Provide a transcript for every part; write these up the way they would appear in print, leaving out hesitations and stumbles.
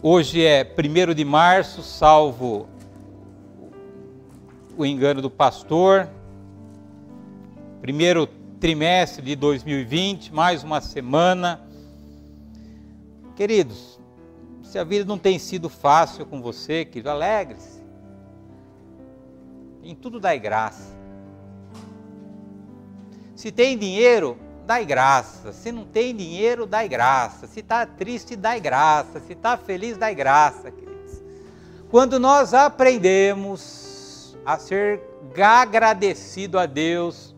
Hoje é 1º de março, salvo o engano do pastor. Primeiro trimestre de 2020, mais uma semana. Queridos, se a vida não tem sido fácil com você, querido, alegre-se. Em tudo dai graça. Se tem dinheiro, dai graça. Se não tem dinheiro, dai graça. Se está triste, dai graça. Se está feliz, dai graça, queridos. Quando nós aprendemos a ser agradecido a Deus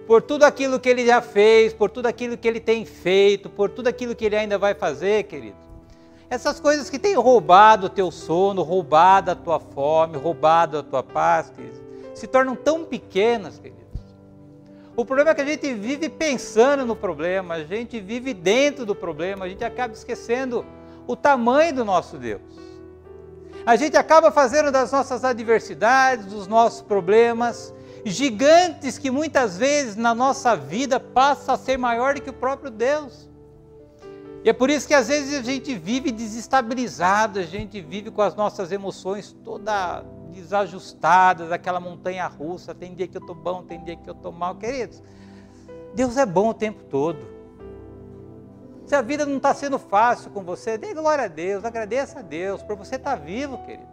por tudo aquilo que Ele já fez, por tudo aquilo que Ele tem feito, por tudo aquilo que Ele ainda vai fazer, querido. Essas coisas que têm roubado o teu sono, roubado a tua fome, roubado a tua paz, querido, se tornam tão pequenas, querido. O problema é que a gente vive pensando no problema, a gente vive dentro do problema, a gente acaba esquecendo o tamanho do nosso Deus. A gente acaba fazendo das nossas adversidades, dos nossos problemas, gigantes que muitas vezes na nossa vida passam a ser maior do que o próprio Deus. E é por isso que às vezes a gente vive desestabilizado, a gente vive com as nossas emoções todas desajustadas, aquela montanha russa, tem dia que eu estou bom, tem dia que eu estou mal. Queridos, Deus é bom o tempo todo. Se a vida não está sendo fácil com você, dê glória a Deus, agradeça a Deus por você estar vivo, querido.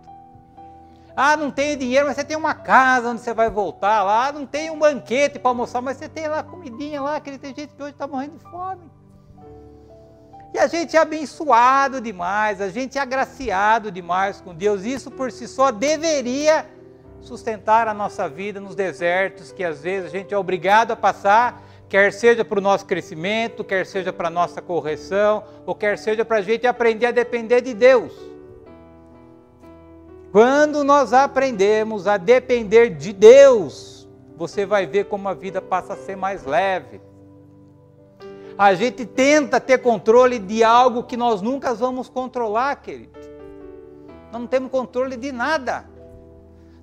Ah, não tenho dinheiro, mas você tem uma casa onde você vai voltar lá. Ah, não tem um banquete para almoçar, mas você tem lá comidinha lá, que tem gente que hoje está morrendo de fome. E a gente é abençoado demais, a gente é agraciado demais com Deus. Isso por si só deveria sustentar a nossa vida nos desertos que às vezes a gente é obrigado a passar, quer seja para o nosso crescimento, quer seja para a nossa correção, ou quer seja para a gente aprender a depender de Deus. Quando nós aprendemos a depender de Deus, você vai ver como a vida passa a ser mais leve. A gente tenta ter controle de algo que nós nunca vamos controlar, querido. Nós não temos controle de nada.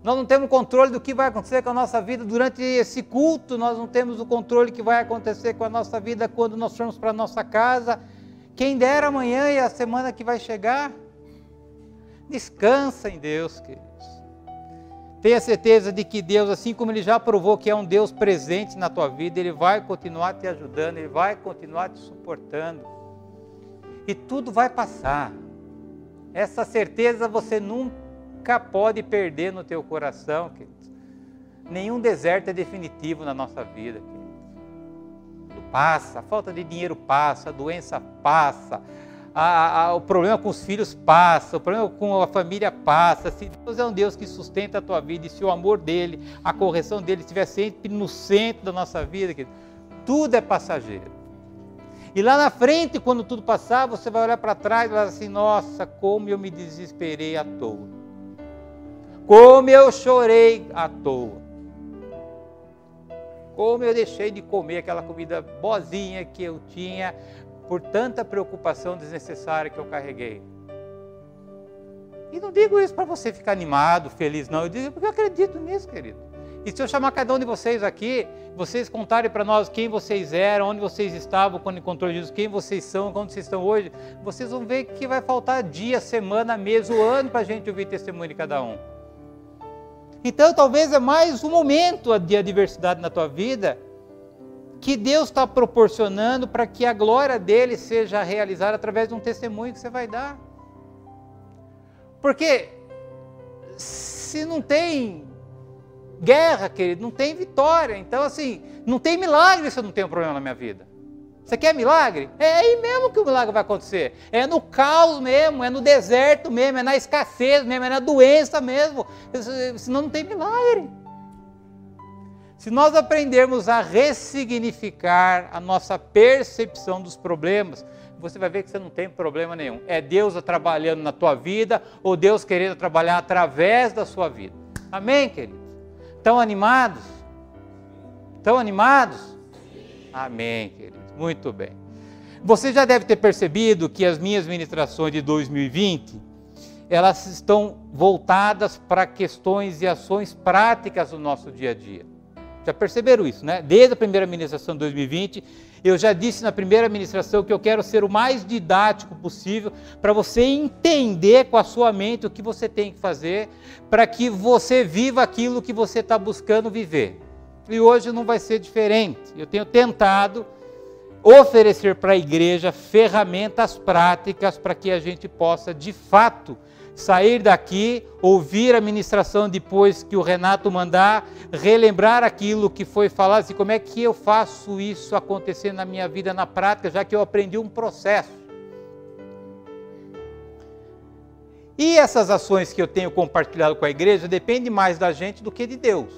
Nós não temos controle do que vai acontecer com a nossa vida durante esse culto. Nós não temos o controle que vai acontecer com a nossa vida quando nós formos para a nossa casa. Quem dera amanhã e a semana que vai chegar. Descansa em Deus, queridos. Tenha certeza de que Deus, assim como Ele já provou que é um Deus presente na tua vida, Ele vai continuar te ajudando, Ele vai continuar te suportando. E tudo vai passar. Essa certeza você nunca pode perder no teu coração, queridos. Nenhum deserto é definitivo na nossa vida, queridos. Tudo passa, a falta de dinheiro passa, a doença passa, o problema com os filhos passa, o problema com a família passa. Se Deus é um Deus que sustenta a tua vida, e se o amor dEle, a correção dEle estiver sempre no centro da nossa vida, querido, tudo é passageiro. E lá na frente, quando tudo passar, você vai olhar para trás e vai assim, nossa, como eu me desesperei à toa. Como eu chorei à toa. Como eu deixei de comer aquela comida boazinha que eu tinha, por tanta preocupação desnecessária que eu carreguei. E não digo isso para você ficar animado, feliz, não. Eu digo porque eu acredito nisso, querido. E se eu chamar cada um de vocês aqui, vocês contarem para nós quem vocês eram, onde vocês estavam quando encontrou Jesus, quem vocês são, onde vocês estão hoje, vocês vão ver que vai faltar dia, semana, mês, o ano para a gente ouvir testemunho de cada um. Então talvez é mais um momento de adversidade na tua vida, que Deus está proporcionando para que a glória dEle seja realizada através de um testemunho que você vai dar. Porque se não tem guerra, querido, não tem vitória. Então assim, não tem milagre se eu não tenho problema na minha vida. Você quer milagre? É aí mesmo que o milagre vai acontecer. É no caos mesmo, é no deserto mesmo, é na escassez mesmo, é na doença mesmo. Senão não tem milagre. Se nós aprendermos a ressignificar a nossa percepção dos problemas, você vai ver que você não tem problema nenhum. É Deus trabalhando na tua vida, ou Deus querendo trabalhar através da sua vida. Amém, queridos? Estão animados? Estão animados? Amém, queridos. Muito bem. Você já deve ter percebido que as minhas ministrações de 2020, elas estão voltadas para questões e ações práticas do nosso dia a dia. Já perceberam isso, né? Desde a primeira ministração de 2020, Eu já disse na primeira ministração que eu quero ser o mais didático possível para você entender com a sua mente o que você tem que fazer para que você viva aquilo que você está buscando viver. E hoje não vai ser diferente. Eu tenho tentado oferecer para a igreja ferramentas práticas para que a gente possa, de fato, sair daqui, ouvir a ministração depois que o Renato mandar, relembrar aquilo que foi falado, assim, como é que eu faço isso acontecer na minha vida na prática, já que eu aprendi um processo. E essas ações que eu tenho compartilhado com a igreja dependem mais da gente do que de Deus.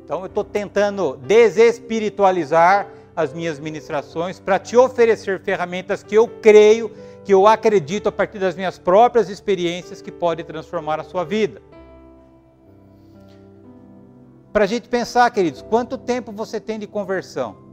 Então eu estou tentando desespiritualizar as minhas ministrações para te oferecer ferramentas que eu creio, que eu acredito a partir das minhas próprias experiências que podem transformar a sua vida. Para a gente pensar, queridos, quanto tempo você tem de conversão?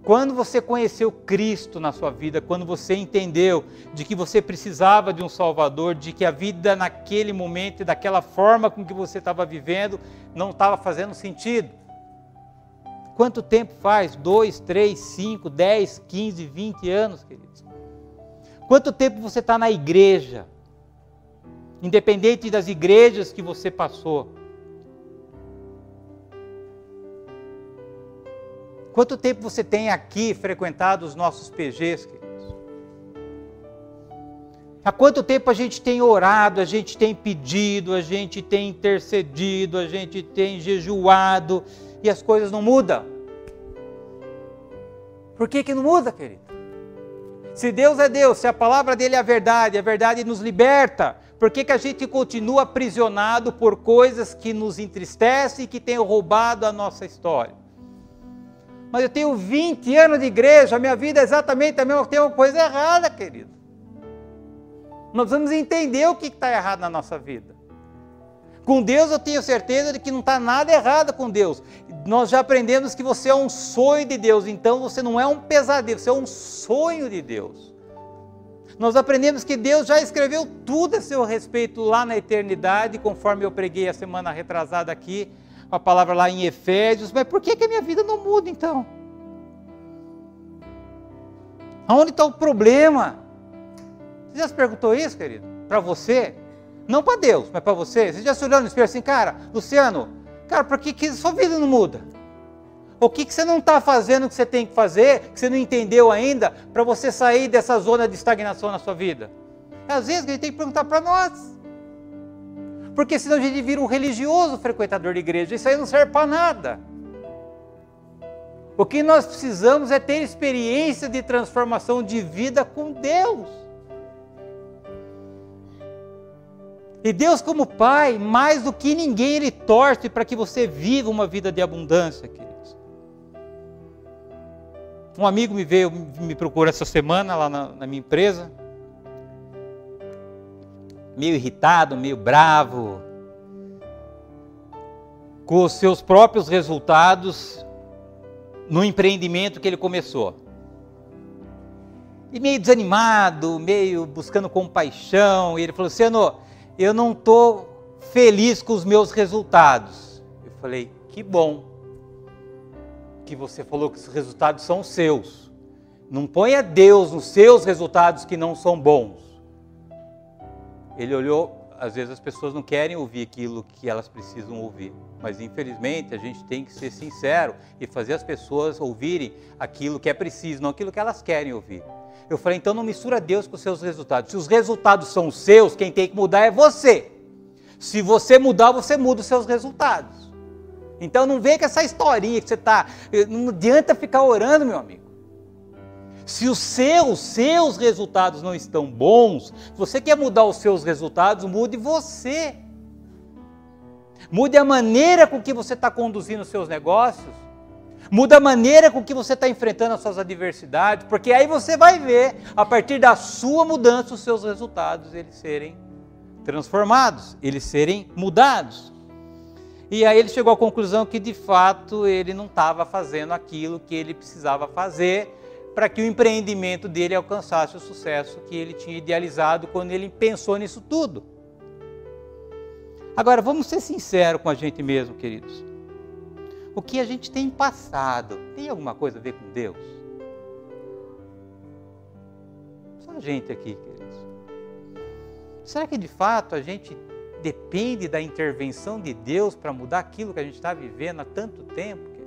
Quando você conheceu Cristo na sua vida, quando você entendeu de que você precisava de um Salvador, de que a vida naquele momento e daquela forma com que você estava vivendo não estava fazendo sentido. Quanto tempo faz? 2, 3, 5, 10, 15, 20 anos, queridos? Quanto tempo você está na igreja? Independente das igrejas que você passou. Quanto tempo você tem aqui frequentado os nossos PGs, queridos? Há quanto tempo a gente tem orado, a gente tem pedido, a gente tem intercedido, a gente tem jejuado e as coisas não mudam? Por que não muda, querido? Se Deus é Deus, se a palavra dele é a verdade nos liberta, por que a gente continua aprisionado por coisas que nos entristecem e que têm roubado a nossa história? Mas eu tenho 20 anos de igreja, a minha vida é exatamente a mesma, tem uma coisa errada, querido. Nós vamos entender o que está errado na nossa vida. Com Deus eu tenho certeza de que não está nada errado com Deus. Nós já aprendemos que você é um sonho de Deus, então você não é um pesadelo, você é um sonho de Deus. Nós aprendemos que Deus já escreveu tudo a seu respeito lá na eternidade, conforme eu preguei a semana retrasada aqui, a palavra lá em Efésios. Mas por que a minha vida não muda então? Aonde está o problema? Você já se perguntou isso, querido? Para você? Não para Deus, mas para você. Você já se olhou no espelho assim, cara, Luciano, cara, por que sua vida não muda? O que você não está fazendo o que você tem que fazer, que você não entendeu ainda, para você sair dessa zona de estagnação na sua vida? Às vezes a gente tem que perguntar para nós. Porque senão a gente vira um religioso frequentador de igreja. Isso aí não serve para nada. O que nós precisamos é ter experiência de transformação de vida com Deus. E Deus, como Pai, mais do que ninguém, Ele torce para que você viva uma vida de abundância, queridos. Um amigo me procurou essa semana lá na minha empresa, meio irritado, meio bravo, com os seus próprios resultados no empreendimento que ele começou. E meio desanimado, meio buscando compaixão, e ele falou, Luciano, eu não estou feliz com os meus resultados. Eu falei, que bom que você falou que os resultados são seus. Não ponha Deus nos seus resultados que não são bons. Ele olhou, às vezes as pessoas não querem ouvir aquilo que elas precisam ouvir. Mas infelizmente a gente tem que ser sincero e fazer as pessoas ouvirem aquilo que é preciso, não aquilo que elas querem ouvir. Eu falei, então não mistura Deus com os seus resultados. Se os resultados são seus, quem tem que mudar é você. Se você mudar, você muda os seus resultados. Então não vem com essa historinha que você está... Não adianta ficar orando, meu amigo. Se os seus resultados não estão bons, você quer mudar os seus resultados, mude você. Mude a maneira com que você está conduzindo os seus negócios. Muda a maneira com que você está enfrentando as suas adversidades, porque aí você vai ver, a partir da sua mudança, os seus resultados eles serem transformados, eles serem mudados. E aí ele chegou à conclusão que, de fato, ele não estava fazendo aquilo que ele precisava fazer para que o empreendimento dele alcançasse o sucesso que ele tinha idealizado quando ele pensou nisso tudo. Agora, vamos ser sinceros com a gente mesmo, queridos. o que a gente tem passado, tem alguma coisa a ver com Deus? Só a gente aqui, queridos. Será que de fato a gente depende da intervenção de Deus para mudar aquilo que a gente está vivendo há tanto tempo, querido?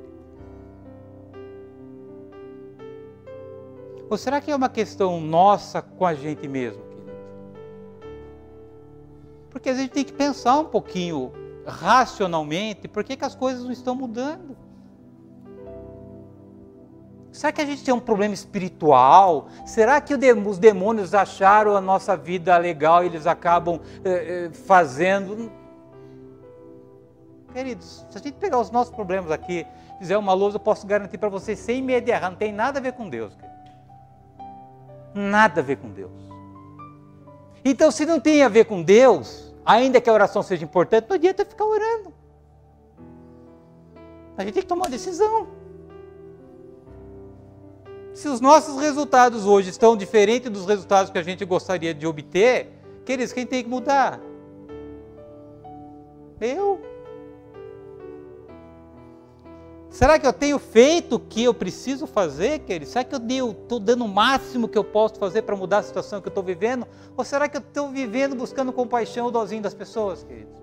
Ou será que é uma questão nossa com a gente mesmo, querido? Porque a gente tem que pensar um pouquinho racionalmente, por que as coisas não estão mudando? Será que a gente tem um problema espiritual? Será que os demônios acharam a nossa vida legal e eles acabam fazendo? Queridos, se a gente pegar os nossos problemas aqui, fizer uma lousa, eu posso garantir para vocês, sem medo de errar, não tem nada a ver com Deus. Querido. Nada a ver com Deus. Então, se não tem a ver com Deus, ainda que a oração seja importante, não adianta ficar orando. A gente tem que tomar uma decisão. Se os nossos resultados hoje estão diferentes dos resultados que a gente gostaria de obter, queridos, quem tem que mudar? Eu? Será que eu tenho feito o que eu preciso fazer, queridos? Será que eu estou dando o máximo que eu posso fazer para mudar a situação que eu estou vivendo? Ou será que eu estou vivendo buscando compaixão ou dozinho das pessoas, queridos?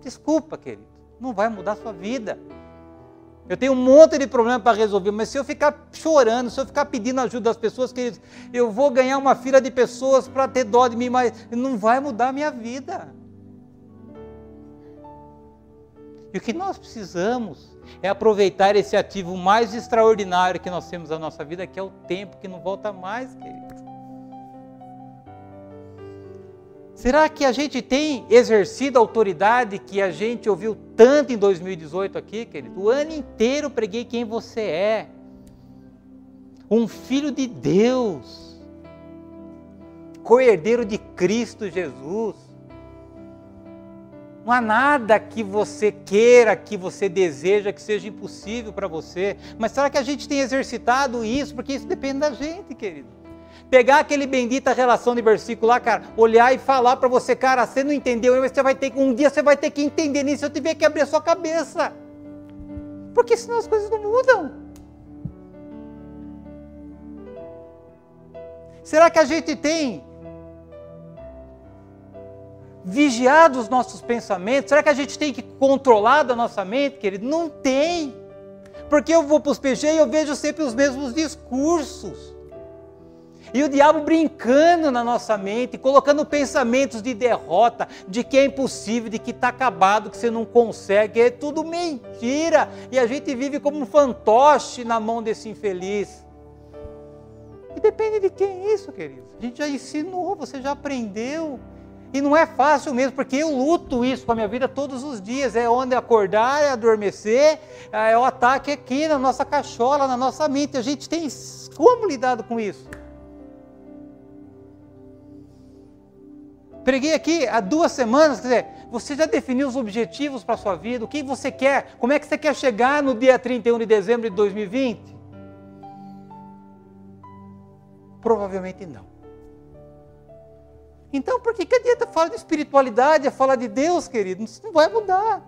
Desculpa, querido, não vai mudar a sua vida. Eu tenho um monte de problema para resolver, mas se eu ficar chorando, se eu ficar pedindo ajuda das pessoas, queridos, eu vou ganhar uma fila de pessoas para ter dó de mim, mas não vai mudar a minha vida. E o que nós precisamos é aproveitar esse ativo mais extraordinário que nós temos na nossa vida, que é o tempo, que não volta mais, queridos. Será que a gente tem exercido a autoridade que a gente ouviu tanto em 2018 aqui, querido? O ano inteiro eu preguei quem você é. Um filho de Deus. Co-herdeiro de Cristo Jesus. Não há nada que você queira, que você deseja, que seja impossível para você. Mas será que a gente tem exercitado isso? Porque isso depende da gente, querido. Pegar aquele bendita relação de versículo lá, cara, olhar e falar para você, cara, você não entendeu, mas um dia você vai ter que entender nisso, eu tiver que abrir a sua cabeça. Porque senão as coisas não mudam. Será que a gente tem vigiado os nossos pensamentos? Será que a gente tem que controlar a nossa mente, querido? Não tem. Porque eu vou para os PG e eu vejo sempre os mesmos discursos. E o diabo brincando na nossa mente, colocando pensamentos de derrota, de que é impossível, de que está acabado, que você não consegue, é tudo mentira. E a gente vive como um fantoche na mão desse infeliz. E depende de quem é isso, querido. A gente já ensinou, você já aprendeu. E não é fácil mesmo, porque eu luto isso com a minha vida todos os dias. É onde acordar, é adormecer, é o ataque aqui na nossa cachola, na nossa mente. A gente tem como lidar com isso? Preguei aqui há 2 semanas, quer dizer, você já definiu os objetivos para a sua vida? O que você quer? Como é que você quer chegar no dia 31 de dezembro de 2020? Provavelmente não. Então, por que adianta falar de espiritualidade, falar de Deus, querido? Isso não vai mudar.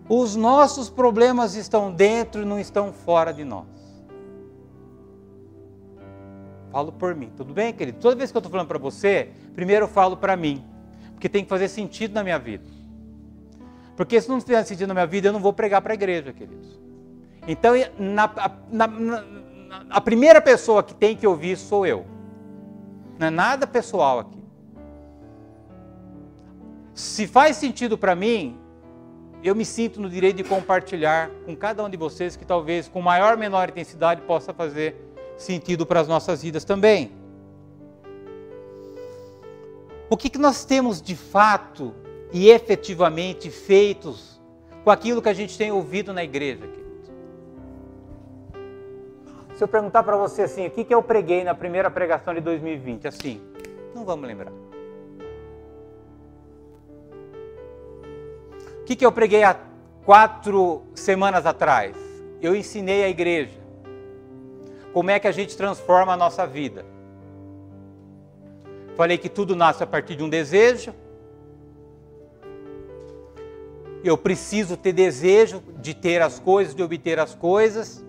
Os nossos problemas estão dentro e não estão fora de nós. Falo por mim, tudo bem, querido? Toda vez que eu estou falando para você, primeiro eu falo para mim, porque tem que fazer sentido na minha vida. Porque se não fizer sentido na minha vida, eu não vou pregar para a igreja, queridos. Então, a primeira pessoa que tem que ouvir sou eu. Não é nada pessoal aqui. Se faz sentido para mim, eu me sinto no direito de compartilhar com cada um de vocês que talvez com maior ou menor intensidade possa fazer sentido para as nossas vidas também. O que nós temos de fato e efetivamente feitos com aquilo que a gente tem ouvido na igreja, querido? Se eu perguntar para você assim, o que eu preguei na primeira pregação de 2020? Assim, não vamos lembrar. O que eu preguei há 4 semanas atrás? Eu ensinei a igreja como é que a gente transforma a nossa vida. Falei que tudo nasce a partir de um desejo, eu preciso ter desejo de ter as coisas, de obter as coisas.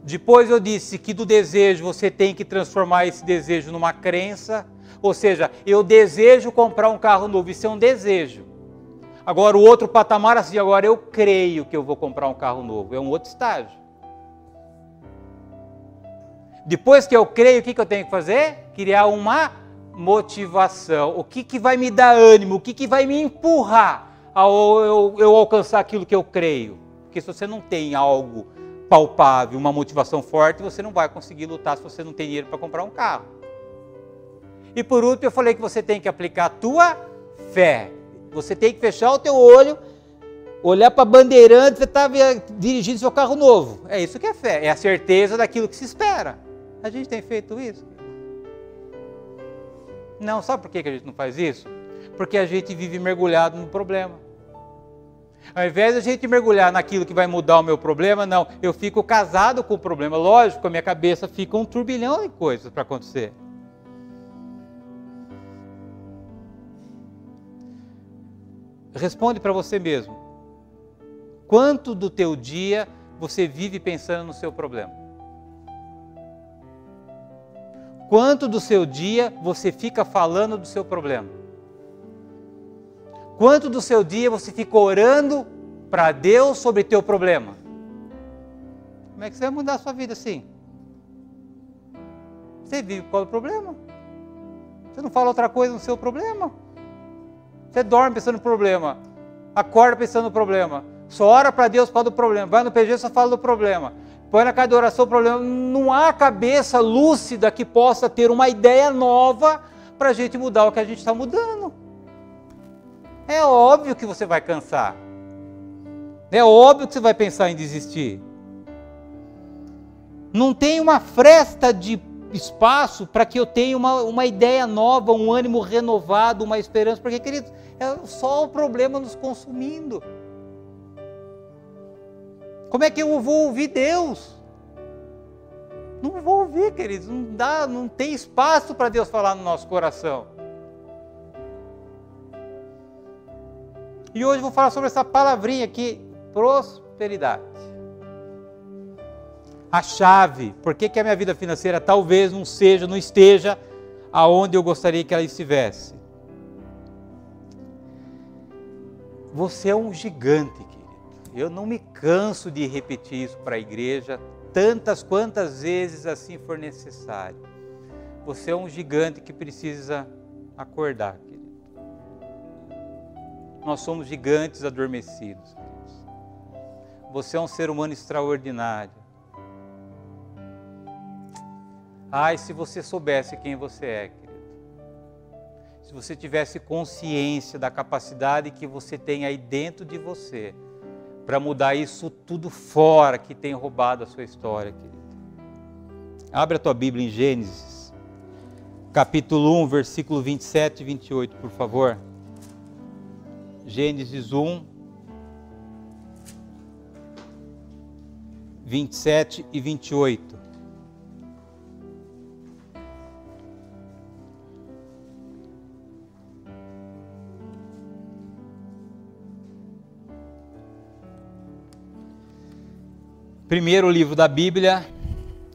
Depois eu disse que do desejo você tem que transformar esse desejo numa crença. Ou seja, eu desejo comprar um carro novo, isso é um desejo. Agora o outro patamar assim, agora eu creio que eu vou comprar um carro novo, é um outro estágio. Depois que eu creio, o que eu tenho que fazer? Criar uma motivação. O que vai me dar ânimo? O que vai me empurrar ao eu alcançar aquilo que eu creio? Porque se você não tem algo palpável, uma motivação forte, você não vai conseguir lutar se você não tem dinheiro para comprar um carro. E por último, eu falei que você tem que aplicar a tua fé. Você tem que fechar o teu olho, olhar para a bandeirante, você está dirigindo seu carro novo. É isso que é fé, é a certeza daquilo que se espera. A gente tem feito isso? Não, sabe por que a gente não faz isso? Porque a gente vive mergulhado no problema. Ao invés de a gente mergulhar naquilo que vai mudar o meu problema, não, eu fico casado com o problema. Lógico, a minha cabeça fica um turbilhão de coisas para acontecer. Responde para você mesmo. Quanto do teu dia você vive pensando no seu problema? Quanto do seu dia você fica falando do seu problema? Quanto do seu dia você fica orando para Deus sobre teu problema? Como é que você vai mudar a sua vida assim? Você vive por causa do problema. Você não fala outra coisa no seu problema. Você dorme pensando no problema. Acorda pensando no problema. Só ora para Deus por causa do problema. Vai no PG, só fala do problema. Põe na casa de oração o problema. Não há cabeça lúcida que possa ter uma ideia nova para a gente mudar o que a gente está mudando. É óbvio que você vai cansar. É óbvio que você vai pensar em desistir. Não tem uma fresta de espaço para que eu tenha uma ideia nova, um ânimo renovado, uma esperança. Porque, queridos, é só o problema nos consumindo. Como é que eu vou ouvir Deus? Não vou ouvir, queridos. Não tem espaço para Deus falar no nosso coração. E hoje eu vou falar sobre essa palavrinha aqui, prosperidade. A chave, por que a minha vida financeira talvez não esteja aonde eu gostaria que ela estivesse. Você é um gigante, querido. Eu não me canso de repetir isso para a igreja, tantas quantas vezes assim for necessário. Você é um gigante que precisa acordar, querido. Nós somos gigantes adormecidos, queridos. Você é um ser humano extraordinário. Ai, se você soubesse quem você é, querido. Se você tivesse consciência da capacidade que você tem aí dentro de você, para mudar isso tudo fora que tem roubado a sua história, querido. Abre a tua Bíblia em Gênesis, capítulo 1, versículo 27 e 28, por favor. Gênesis 1, 27 e 28. Primeiro livro da Bíblia,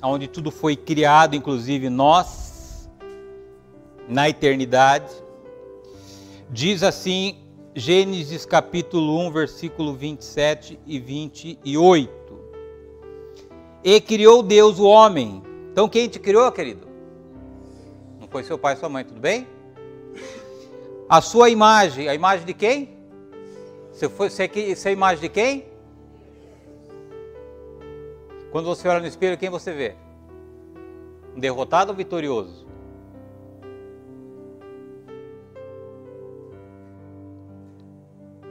onde tudo foi criado, inclusive nós, na eternidade. Diz assim, Gênesis capítulo 1, versículo 27 e 28. E criou Deus o homem. Então quem te criou, querido? Não foi seu pai e sua mãe, tudo bem? A sua imagem, a imagem de quem? Você é a imagem de quem? Quando você olha no espelho, quem você vê? Um derrotado ou vitorioso?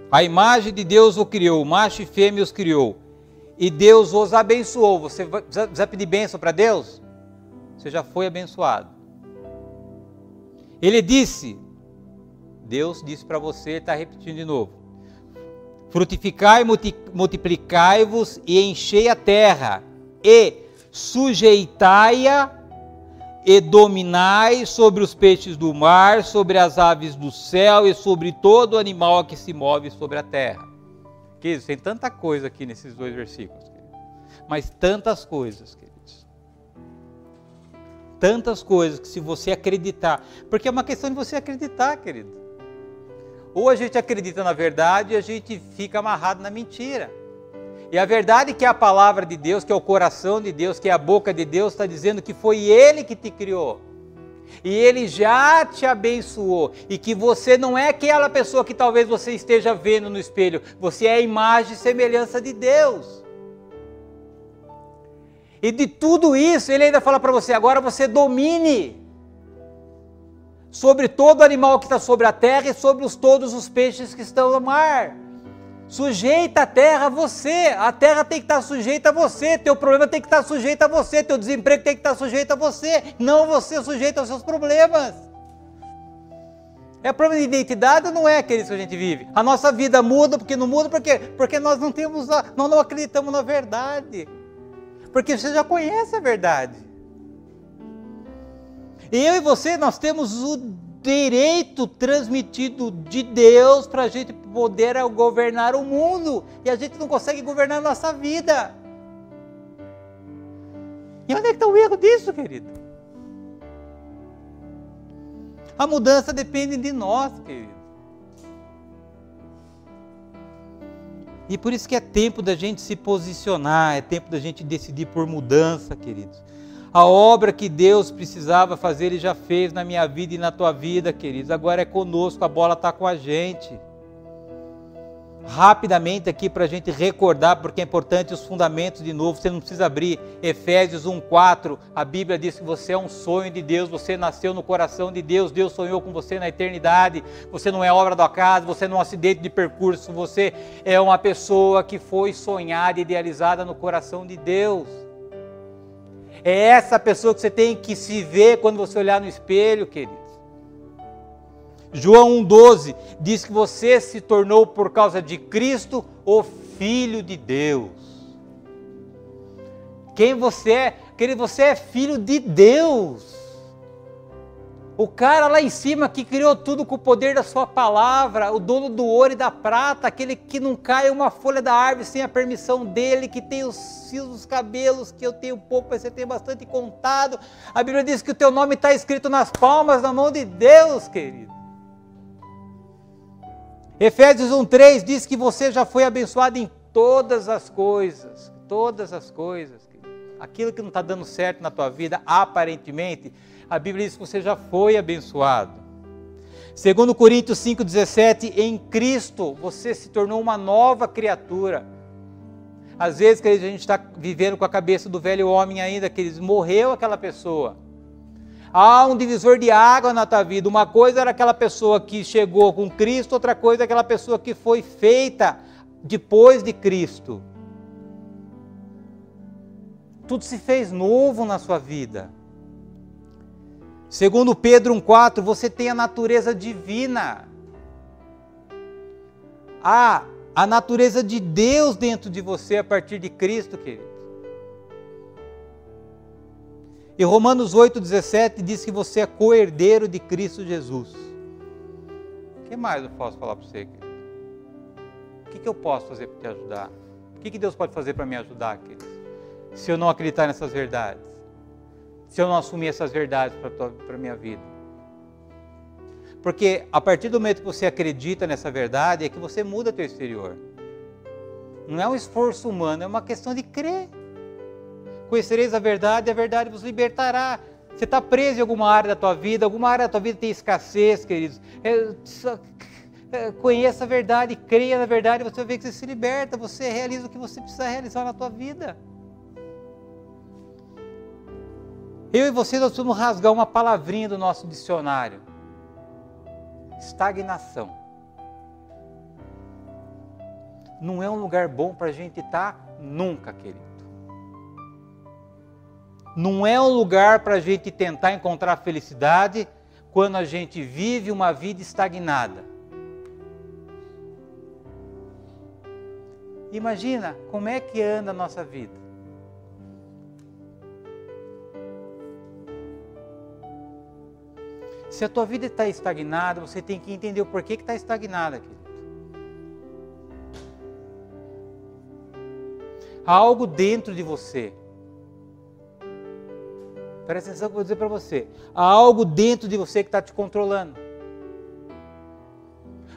A imagem de Deus o criou, macho e fêmea os criou. E Deus os abençoou. Você vai pedir bênção para Deus? Você já foi abençoado. Ele disse, Deus disse para você, está repetindo de novo. Frutificai, multiplicai-vos e enchei a terra. E sujeitai-a e dominai sobre os peixes do mar, sobre as aves do céu e sobre todo animal que se move sobre a terra. Queridos, tem tanta coisa aqui nesses 2 versículos, queridos. Mas tantas coisas, queridos. Tantas coisas que se você acreditar, porque é uma questão de você acreditar, querido. Ou a gente acredita na verdade e a gente fica amarrado na mentira. E a verdade que é a palavra de Deus, que é o coração de Deus, que é a boca de Deus, está dizendo que foi Ele que te criou. E Ele já te abençoou. E que você não é aquela pessoa que talvez você esteja vendo no espelho. Você é a imagem e semelhança de Deus. E de tudo isso, Ele ainda fala para você, agora você domine sobre todo animal que está sobre a terra e sobre todos os peixes que estão no mar. Sujeita a terra a você, a terra tem que estar sujeita a você, teu problema tem que estar sujeito a você, teu desemprego tem que estar sujeito a você, não você sujeito aos seus problemas. É problema de identidade ou não é aquele que a gente vive? A nossa vida muda, porque não muda, porque nós não acreditamos na verdade, porque você já conhece a verdade. Eu e você, nós temos o direito transmitido de Deus para a gente poder governar o mundo, e a gente não consegue governar a nossa vida. E onde é que está o erro disso, querido? A mudança depende de nós, querido. E por isso que é tempo da gente se posicionar, é tempo da gente decidir por mudança, queridos. A obra que Deus precisava fazer, Ele já fez na minha vida e na tua vida, queridos. Agora é conosco, a bola está com a gente. Rapidamente aqui para a gente recordar, porque é importante os fundamentos de novo. Você não precisa abrir Efésios 1:4. A Bíblia diz que você é um sonho de Deus, você nasceu no coração de Deus, Deus sonhou com você na eternidade. Você não é obra do acaso, você não é um acidente de percurso, você é uma pessoa que foi sonhada e idealizada no coração de Deus. É essa pessoa que você tem que se ver quando você olhar no espelho, queridos. João 1,12 diz que você se tornou por causa de Cristo o Filho de Deus. Quem você é? Querido, você é filho de Deus. O cara lá em cima que criou tudo com o poder da sua palavra, o dono do ouro e da prata, aquele que não cai uma folha da árvore sem a permissão dele, que tem os fios dos cabelos, que eu tenho pouco, mas você tem bastante contado. A Bíblia diz que o teu nome está escrito nas palmas da mão de Deus, querido. Efésios 1,3 diz que você já foi abençoado em todas as coisas, querido. Aquilo que não está dando certo na tua vida, aparentemente, a Bíblia diz que você já foi abençoado. 2 Coríntios 5,17, em Cristo você se tornou uma nova criatura. Às vezes, queridos, a gente está vivendo com a cabeça do velho homem ainda, queridos, morreu aquela pessoa. Há um divisor de água na tua vida. Uma coisa era aquela pessoa que chegou com Cristo, outra coisa é aquela pessoa que foi feita depois de Cristo. Tudo se fez novo na sua vida. Segundo Pedro 1,4, você tem a natureza divina. Há a natureza de Deus dentro de você a partir de Cristo, querido. E Romanos 8,17 diz que você é co-herdeiro de Cristo Jesus. O que mais eu posso falar para você, querido? O que eu posso fazer para te ajudar? O que Deus pode fazer para me ajudar, querido? Se eu não acreditar nessas verdades. Se eu não assumir essas verdades para a minha vida. Porque a partir do momento que você acredita nessa verdade, é que você muda teu exterior. Não é um esforço humano, é uma questão de crer. Conhecereis a verdade vos libertará. Você está preso em alguma área da tua vida tem escassez, queridos. Conheça a verdade, creia na verdade, você vai ver que você se liberta, você realiza o que você precisa realizar na tua vida. Eu e você, nós vamos rasgar uma palavrinha do nosso dicionário. Estagnação. Não é um lugar bom para a gente estar nunca, querido. Não é um lugar para a gente tentar encontrar felicidade quando a gente vive uma vida estagnada. Imagina como é que anda a nossa vida. Se a tua vida está estagnada, você tem que entender o porquê que está estagnada, querido. Há algo dentro de você. Presta atenção que eu vou dizer para você. Há algo dentro de você que está te controlando.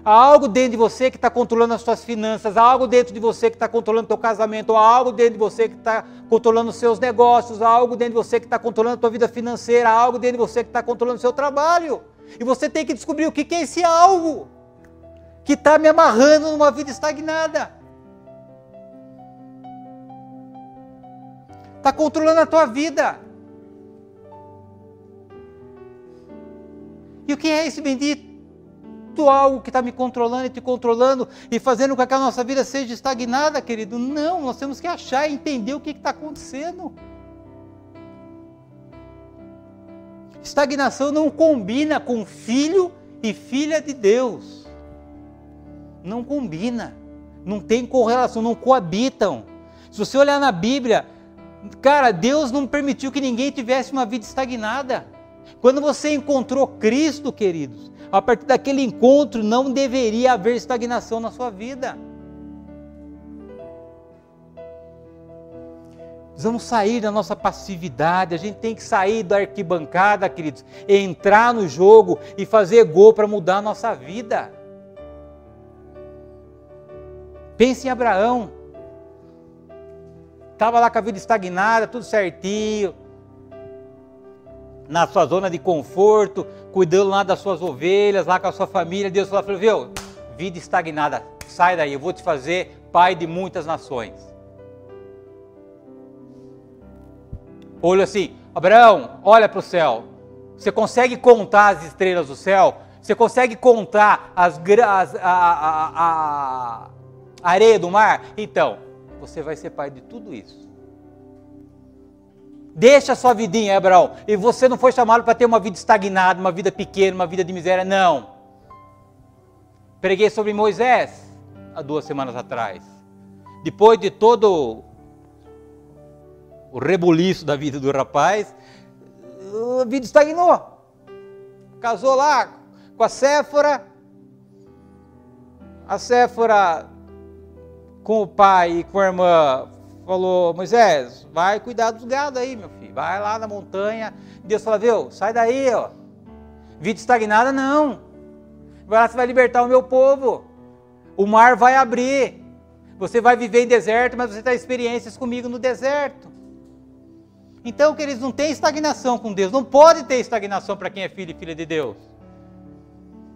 Há algo dentro de você que está controlando as suas finanças. Há algo dentro de você que está controlando o teu casamento. Há algo dentro de você que está controlando os seus negócios. Há algo dentro de você que está controlando a tua vida financeira. Há algo dentro de você que está controlando o seu trabalho. E você tem que descobrir o que é esse algo que está me amarrando numa vida estagnada. Está controlando a tua vida. E o que é esse bendito algo que está me controlando e te controlando e fazendo com que a nossa vida seja estagnada, querido? Não, nós temos que achar e entender o que está acontecendo. Estagnação não combina com filho e filha de Deus. Não combina. Não tem correlação, não coabitam. Se você olhar na Bíblia, cara, Deus não permitiu que ninguém tivesse uma vida estagnada. Quando você encontrou Cristo, queridos, a partir daquele encontro não deveria haver estagnação na sua vida. Precisamos sair da nossa passividade, a gente tem que sair da arquibancada, queridos, entrar no jogo e fazer gol para mudar a nossa vida. Pense em Abraão. Estava lá com a vida estagnada, tudo certinho, na sua zona de conforto, cuidando lá das suas ovelhas, lá com a sua família. Deus falou, viu, vida estagnada, sai daí, eu vou te fazer pai de muitas nações. Olha assim, Abraão, olha para o céu, você consegue contar as estrelas do céu? Você consegue contar a areia do mar? Então, você vai ser pai de tudo isso. Deixa a sua vidinha, Abraão. E você não foi chamado para ter uma vida estagnada, uma vida pequena, uma vida de miséria, não. Preguei sobre Moisés há 2 semanas atrás. Depois de todo o rebuliço da vida do rapaz, a vida estagnou. Casou lá com a Séfora. A Séfora, com o pai e com a irmã, falou, Moisés, vai cuidar dos gados aí, meu filho. Vai lá na montanha. Deus falou, viu, sai daí, ó. Vida estagnada, não. Vai lá, você vai libertar o meu povo. O mar vai abrir. Você vai viver em deserto, mas você tem experiências comigo no deserto. Então, queridos, não tem estagnação com Deus. Não pode ter estagnação para quem é filho e filha de Deus.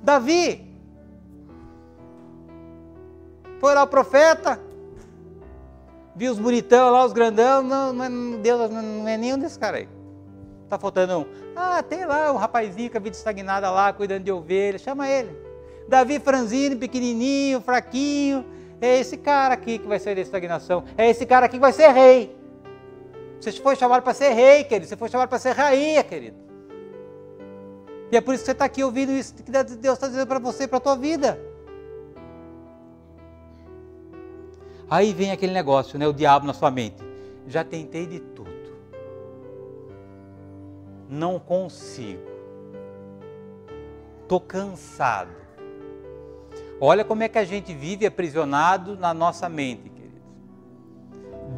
Davi. Foi lá o profeta. Viu os bonitão lá, os grandão, Deus não é nenhum desses caras aí. Está faltando um. Ah, tem lá um rapazinho com a vida estagnada lá, cuidando de ovelha, chama ele. Davi franzino, pequenininho, fraquinho, é esse cara aqui que vai sair da estagnação, é esse cara aqui que vai ser rei. Você foi chamado para ser rei, querido, você foi chamado para ser rainha, querido. E é por isso que você está aqui ouvindo isso que Deus está dizendo para você, para a tua vida. Aí vem aquele negócio, né, o diabo na sua mente. Já tentei de tudo. Não consigo. Estou cansado. Olha como é que a gente vive aprisionado na nossa mente, queridos.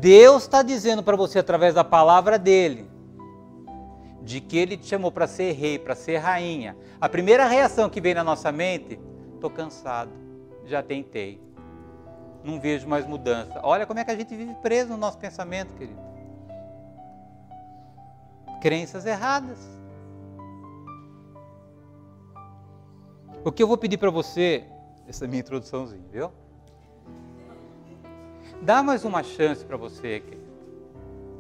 Deus está dizendo para você através da palavra dele, de que ele te chamou para ser rei, para ser rainha. A primeira reação que vem na nossa mente, estou cansado, já tentei. Não vejo mais mudança. Olha como é que a gente vive preso no nosso pensamento, querido. Crenças erradas. O que eu vou pedir para você, essa é a minha introduçãozinha, viu? Dá mais uma chance para você, querido.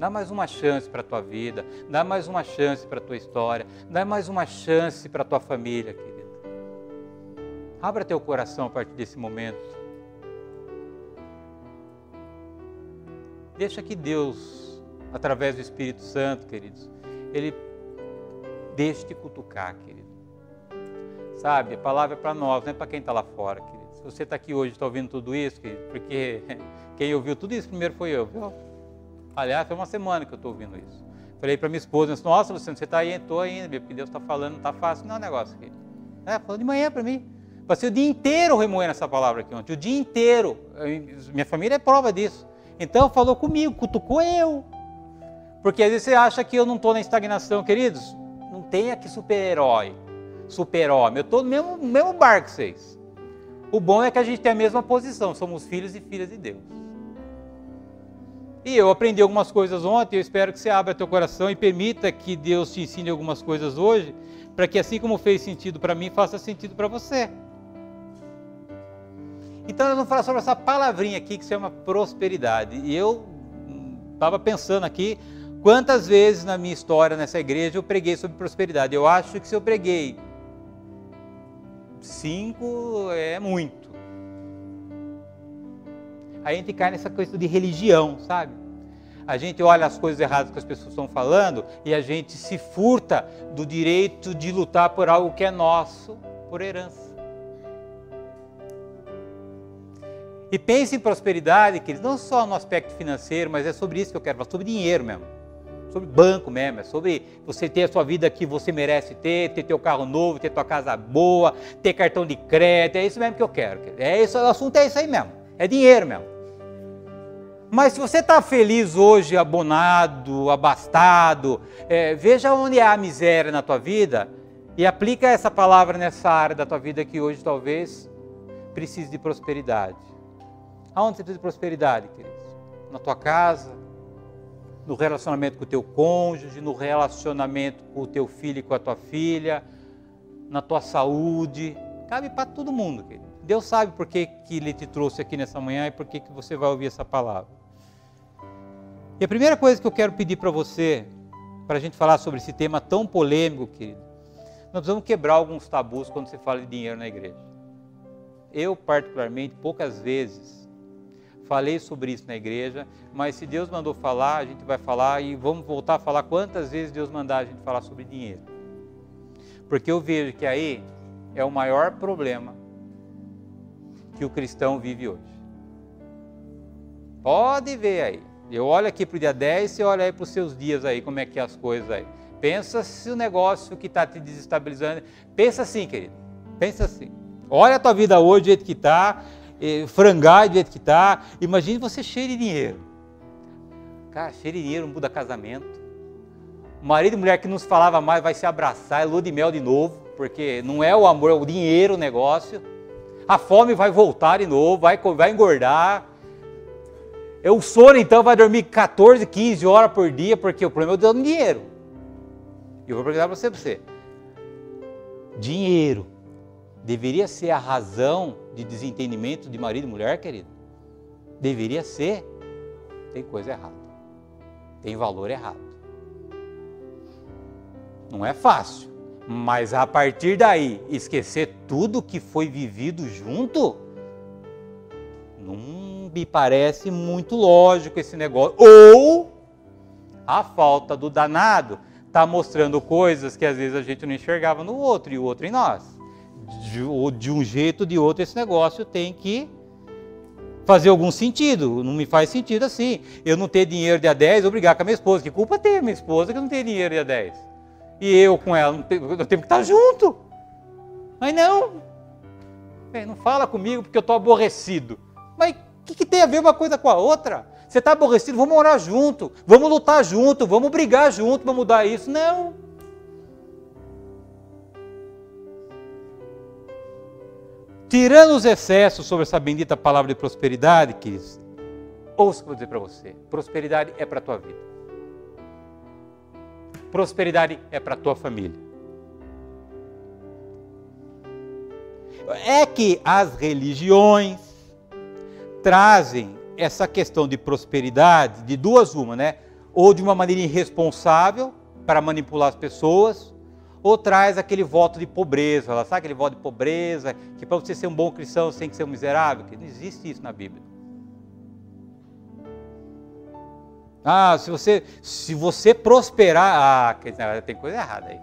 Dá mais uma chance para a tua vida. Dá mais uma chance para a tua história. Dá mais uma chance para a tua família, querido. Abra teu coração a partir desse momento. Deixa que Deus, através do Espírito Santo, queridos, Ele deixe te cutucar, querido. Sabe, a palavra é para nós, não é para quem está lá fora, querido. Se você está aqui hoje e está ouvindo tudo isso, querido, porque quem ouviu tudo isso primeiro foi eu, viu? Aliás, foi uma semana que eu estou ouvindo isso. Falei para minha esposa, nossa, Luciano, você está aí, estou ainda, porque Deus está falando, não está fácil, não é um negócio aqui. Falou de manhã para mim. Passei o dia inteiro remoendo essa palavra aqui ontem, o dia inteiro. Minha família é prova disso. Então falou comigo, cutucou eu. Porque às vezes você acha que eu não estou na estagnação, queridos. Não tem aqui super-herói, super-homem. Eu estou no mesmo barco que vocês. O bom é que a gente tem a mesma posição, somos filhos e filhas de Deus. E eu aprendi algumas coisas ontem, eu espero que você abra teu coração e permita que Deus te ensine algumas coisas hoje, para que assim como fez sentido para mim, faça sentido para você. Então nós vamos falar sobre essa palavrinha aqui que se chama prosperidade. E eu estava pensando aqui, quantas vezes na minha história nessa igreja eu preguei sobre prosperidade. Eu acho que se eu preguei 5 é muito. Aí a gente cai nessa coisa de religião, sabe? A gente olha as coisas erradas que as pessoas estão falando e a gente se furta do direito de lutar por algo que é nosso, por herança. E pense em prosperidade, queridos, não só no aspecto financeiro, mas é sobre isso que eu quero falar, sobre dinheiro mesmo, sobre banco mesmo, é sobre você ter a sua vida que você merece ter teu carro novo, ter tua casa boa, ter cartão de crédito, é isso mesmo que eu quero. O assunto é isso aí mesmo, é dinheiro mesmo. Mas se você está feliz hoje, abonado, abastado, veja onde há miséria na tua vida e aplica essa palavra nessa área da tua vida que hoje talvez precise de prosperidade. Aonde você precisa de prosperidade, queridos? Na tua casa, no relacionamento com o teu cônjuge, no relacionamento com o teu filho e com a tua filha, na tua saúde, cabe para todo mundo, querido. Deus sabe por que Ele te trouxe aqui nessa manhã e por que você vai ouvir essa palavra. E a primeira coisa que eu quero pedir para você, para a gente falar sobre esse tema tão polêmico, querido, nós precisamos quebrar alguns tabus quando você fala de dinheiro na igreja. Eu, particularmente, poucas vezes falei sobre isso na igreja, mas se Deus mandou falar, a gente vai falar e vamos voltar a falar quantas vezes Deus mandar a gente falar sobre dinheiro. Porque eu vejo que aí é o maior problema que o cristão vive hoje. Pode ver aí. Eu olho aqui para o dia 10, você olha aí para os seus dias aí, como é que é as coisas aí. Pensa se o negócio que está te desestabilizando. Pensa assim, querido. Pensa assim. Olha a tua vida hoje do jeito que está, frangar do jeito que está. Imagine você cheio de dinheiro. Cara, cheio de dinheiro muda casamento. O marido e mulher que não se falava mais vai se abraçar, é lua de mel de novo, porque não é o amor, é o dinheiro o negócio. A fome vai voltar de novo, vai engordar. O sono então vai dormir 14, 15 horas por dia, porque o problema é o dinheiro. E eu vou perguntar para você. Dinheiro deveria ser a razão de desentendimento de marido e mulher, querido? Deveria ser? Tem coisa errada. Tem valor errado. Não é fácil. Mas a partir daí, esquecer tudo que foi vivido junto, não me parece muito lógico esse negócio. Ou a falta do danado está mostrando coisas que às vezes a gente não enxergava no outro e o outro em nós. De um jeito ou de outro esse negócio tem que fazer algum sentido. Não me faz sentido assim. Eu não ter dinheiro dia 10, eu brigar com a minha esposa. Que culpa tem a minha esposa que não tem dinheiro dia 10? E eu com ela, eu tenho que estar junto. Mas não. Não fala comigo porque eu estou aborrecido. Mas o que tem a ver uma coisa com a outra? Você está aborrecido, vamos orar junto, vamos lutar junto, vamos brigar junto para mudar isso. Não. Tirando os excessos sobre essa bendita palavra de prosperidade, queridos, ouça o que eu vou dizer para você. Prosperidade é para a tua vida. Prosperidade é para a tua família. É que as religiões trazem essa questão de prosperidade de duas uma, né? Ou de uma maneira irresponsável para manipular as pessoas, ou traz aquele voto de pobreza. Sabe aquele voto de pobreza, que para você ser um bom cristão você tem que ser um miserável? Que não existe isso na Bíblia. Se você prosperar, tem coisa errada aí.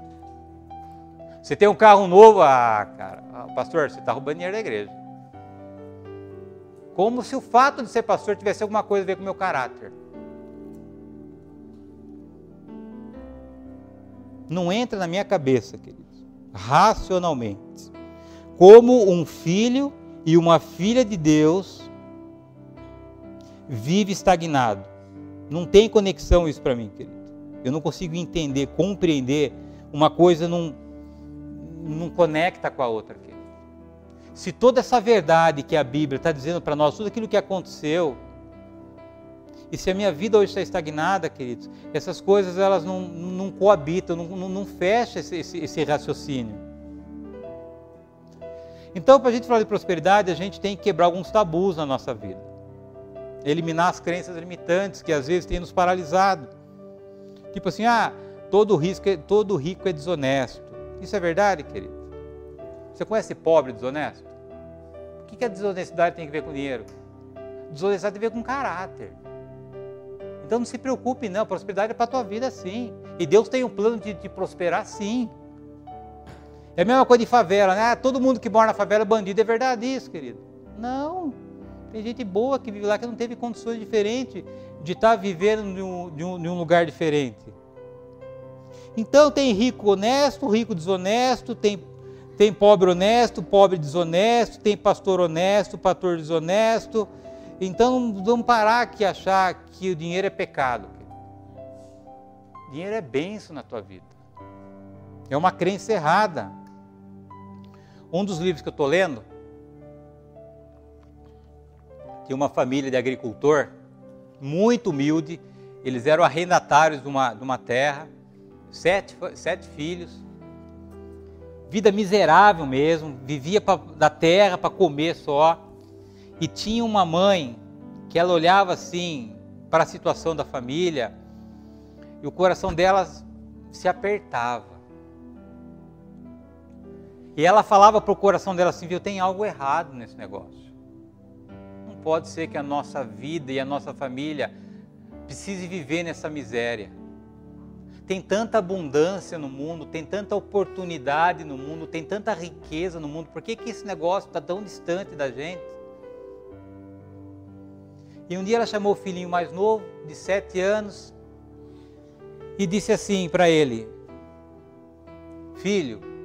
Você tem um carro novo, cara, pastor, você está roubando dinheiro da igreja. Como se o fato de ser pastor tivesse alguma coisa a ver com o meu caráter. Não entra na minha cabeça, queridos, racionalmente, como um filho e uma filha de Deus vive estagnado. Não tem conexão isso para mim, querido. Eu não consigo entender, compreender. Uma coisa não conecta com a outra, querido. Se toda essa verdade que a Bíblia está dizendo para nós, tudo aquilo que aconteceu, e se a minha vida hoje está estagnada, queridos, essas coisas elas não coabitam, não fecham esse raciocínio. Então, para a gente falar de prosperidade, a gente tem que quebrar alguns tabus na nossa vida. Eliminar as crenças limitantes que às vezes têm nos paralisado. Tipo assim, todo rico é desonesto. Isso é verdade, querido? Você conhece pobre desonesto? O que a desonestidade tem a ver com dinheiro? Desonestidade tem a ver com caráter. Então não se preocupe não, prosperidade é para a tua vida sim. E Deus tem um plano de te prosperar sim. É a mesma coisa de favela, né? Todo mundo que mora na favela é bandido, é verdade isso, querido? Não. Tem gente boa que vive lá que não teve condições diferentes de estar vivendo em um lugar diferente. Então tem rico honesto, rico desonesto, tem pobre honesto, pobre desonesto, tem pastor honesto, pastor desonesto. Então vamos parar aqui e achar que o dinheiro é pecado. Dinheiro é bênção na tua vida. É uma crença errada. Um dos livros que eu estou lendo, tinha uma família de agricultor, muito humilde, eles eram arrendatários de uma terra, sete filhos, vida miserável mesmo, vivia da terra para comer só, e tinha uma mãe que ela olhava assim para a situação da família, e o coração dela se apertava. E ela falava para o coração dela assim, viu, tem algo errado nesse negócio. Não pode ser que a nossa vida e a nossa família precise viver nessa miséria. Tem tanta abundância no mundo, tem tanta oportunidade no mundo, tem tanta riqueza no mundo, por que esse negócio está tão distante da gente? E um dia ela chamou o filhinho mais novo, de 7 anos, e disse assim para ele, filho,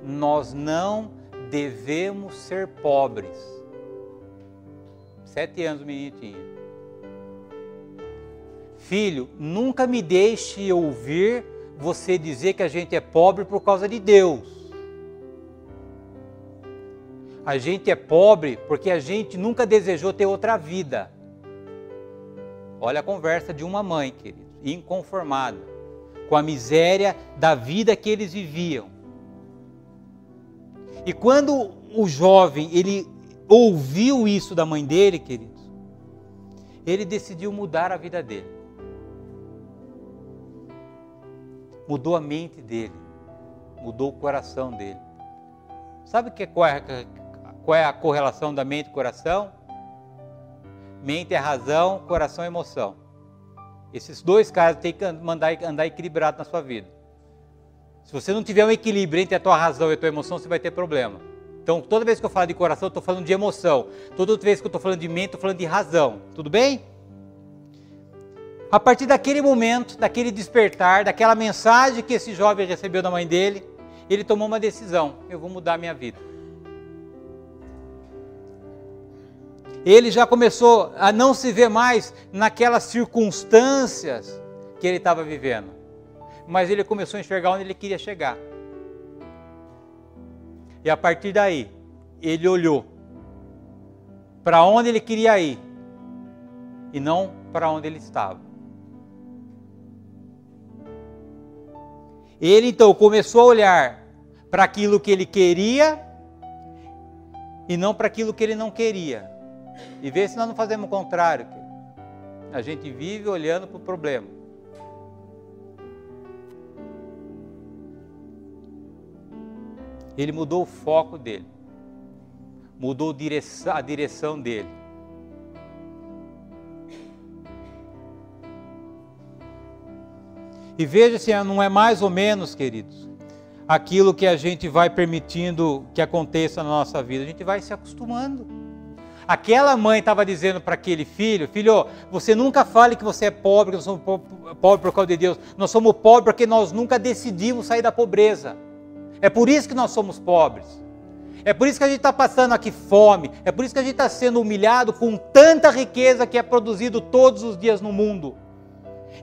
nós não devemos ser pobres. 7 anos o menino tinha. Filho, nunca me deixe ouvir você dizer que a gente é pobre por causa de Deus. A gente é pobre porque a gente nunca desejou ter outra vida. Olha a conversa de uma mãe, querido, inconformada, com a miséria da vida que eles viviam. E quando o jovem, ele ouviu isso da mãe dele, queridos, ele decidiu mudar a vida dele. Mudou a mente dele, mudou o coração dele. Sabe qual é a correlação da mente e coração? Mente é razão, coração é emoção. Esses dois caras têm que andar equilibrado na sua vida. Se você não tiver um equilíbrio entre a tua razão e a tua emoção, você vai ter problema. Então, toda vez que eu falo de coração, eu estou falando de emoção. Toda vez que eu estou falando de mente, estou falando de razão. Tudo bem? A partir daquele momento, daquele despertar, daquela mensagem que esse jovem recebeu da mãe dele, ele tomou uma decisão. Eu vou mudar a minha vida. Ele já começou a não se ver mais naquelas circunstâncias que ele estava vivendo. Mas ele começou a enxergar onde ele queria chegar. E a partir daí, ele olhou para onde ele queria ir e não para onde ele estava. Ele então começou a olhar para aquilo que ele queria e não para aquilo que ele não queria. E vê se nós não fazemos o contrário. A gente vive olhando para o problema. Ele mudou o foco dele, mudou a direção dele. E veja se não é mais ou menos, queridos, aquilo que a gente vai permitindo que aconteça na nossa vida. A gente vai se acostumando. Aquela mãe estava dizendo para aquele filho, filho, você nunca fale que você é pobre, que nós somos pobres por causa de Deus. Nós somos pobres porque nós nunca decidimos sair da pobreza. É por isso que nós somos pobres. É por isso que a gente está passando aqui fome. É por isso que a gente está sendo humilhado com tanta riqueza que é produzido todos os dias no mundo.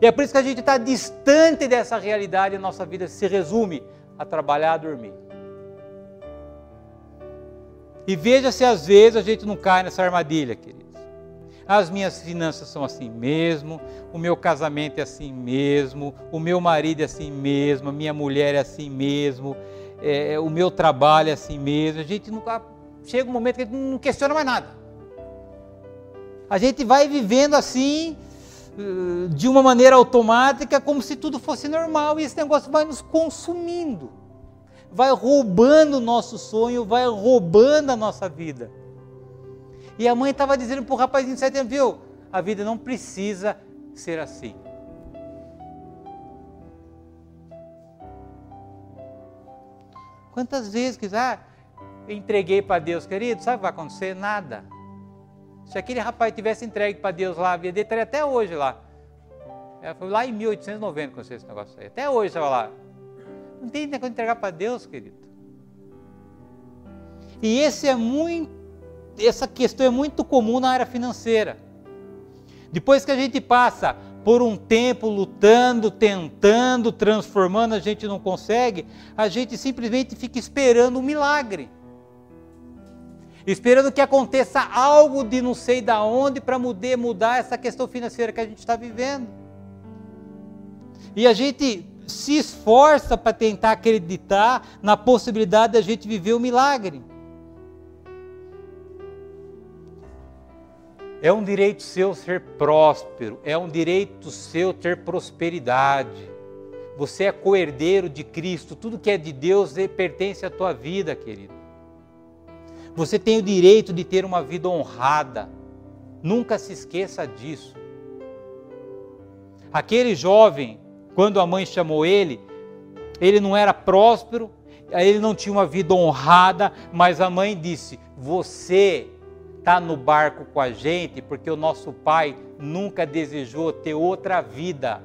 E é por isso que a gente está distante dessa realidade e a nossa vida se resume a trabalhar, a dormir. E veja se às vezes a gente não cai nessa armadilha, queridos. As minhas finanças são assim mesmo, o meu casamento é assim mesmo, o meu marido é assim mesmo, a minha mulher é assim mesmo, o meu trabalho é assim mesmo. A gente nunca chega um momento que a gente não questiona mais nada. A gente vai vivendo assim, de uma maneira automática, como se tudo fosse normal, e esse negócio vai nos consumindo, vai roubando o nosso sonho, vai roubando a nossa vida. E a mãe estava dizendo para o rapazinho de 7 anos, viu, a vida não precisa ser assim. Quantas vezes que entreguei para Deus, querido, sabe o que vai acontecer? Nada. Se aquele rapaz tivesse entregue para Deus lá, a vida dele estaria até hoje lá. Foi lá em 1890 que aconteceu esse negócio aí. Até hoje estava lá. Não tem negócio de entregar para Deus, querido. E essa questão é muito comum na área financeira. Depois que a gente passa por um tempo lutando, tentando, transformando, a gente não consegue, a gente simplesmente fica esperando um milagre. Esperando que aconteça algo de não sei da onde para mudar essa questão financeira que a gente está vivendo. E a gente se esforça para tentar acreditar na possibilidade de a gente viver o milagre. É um direito seu ser próspero, é um direito seu ter prosperidade. Você é coerdeiro de Cristo, tudo que é de Deus pertence à tua vida, querido. Você tem o direito de ter uma vida honrada, nunca se esqueça disso. Aquele jovem, quando a mãe chamou ele não era próspero, ele não tinha uma vida honrada, mas a mãe disse, você está no barco com a gente porque o nosso pai nunca desejou ter outra vida.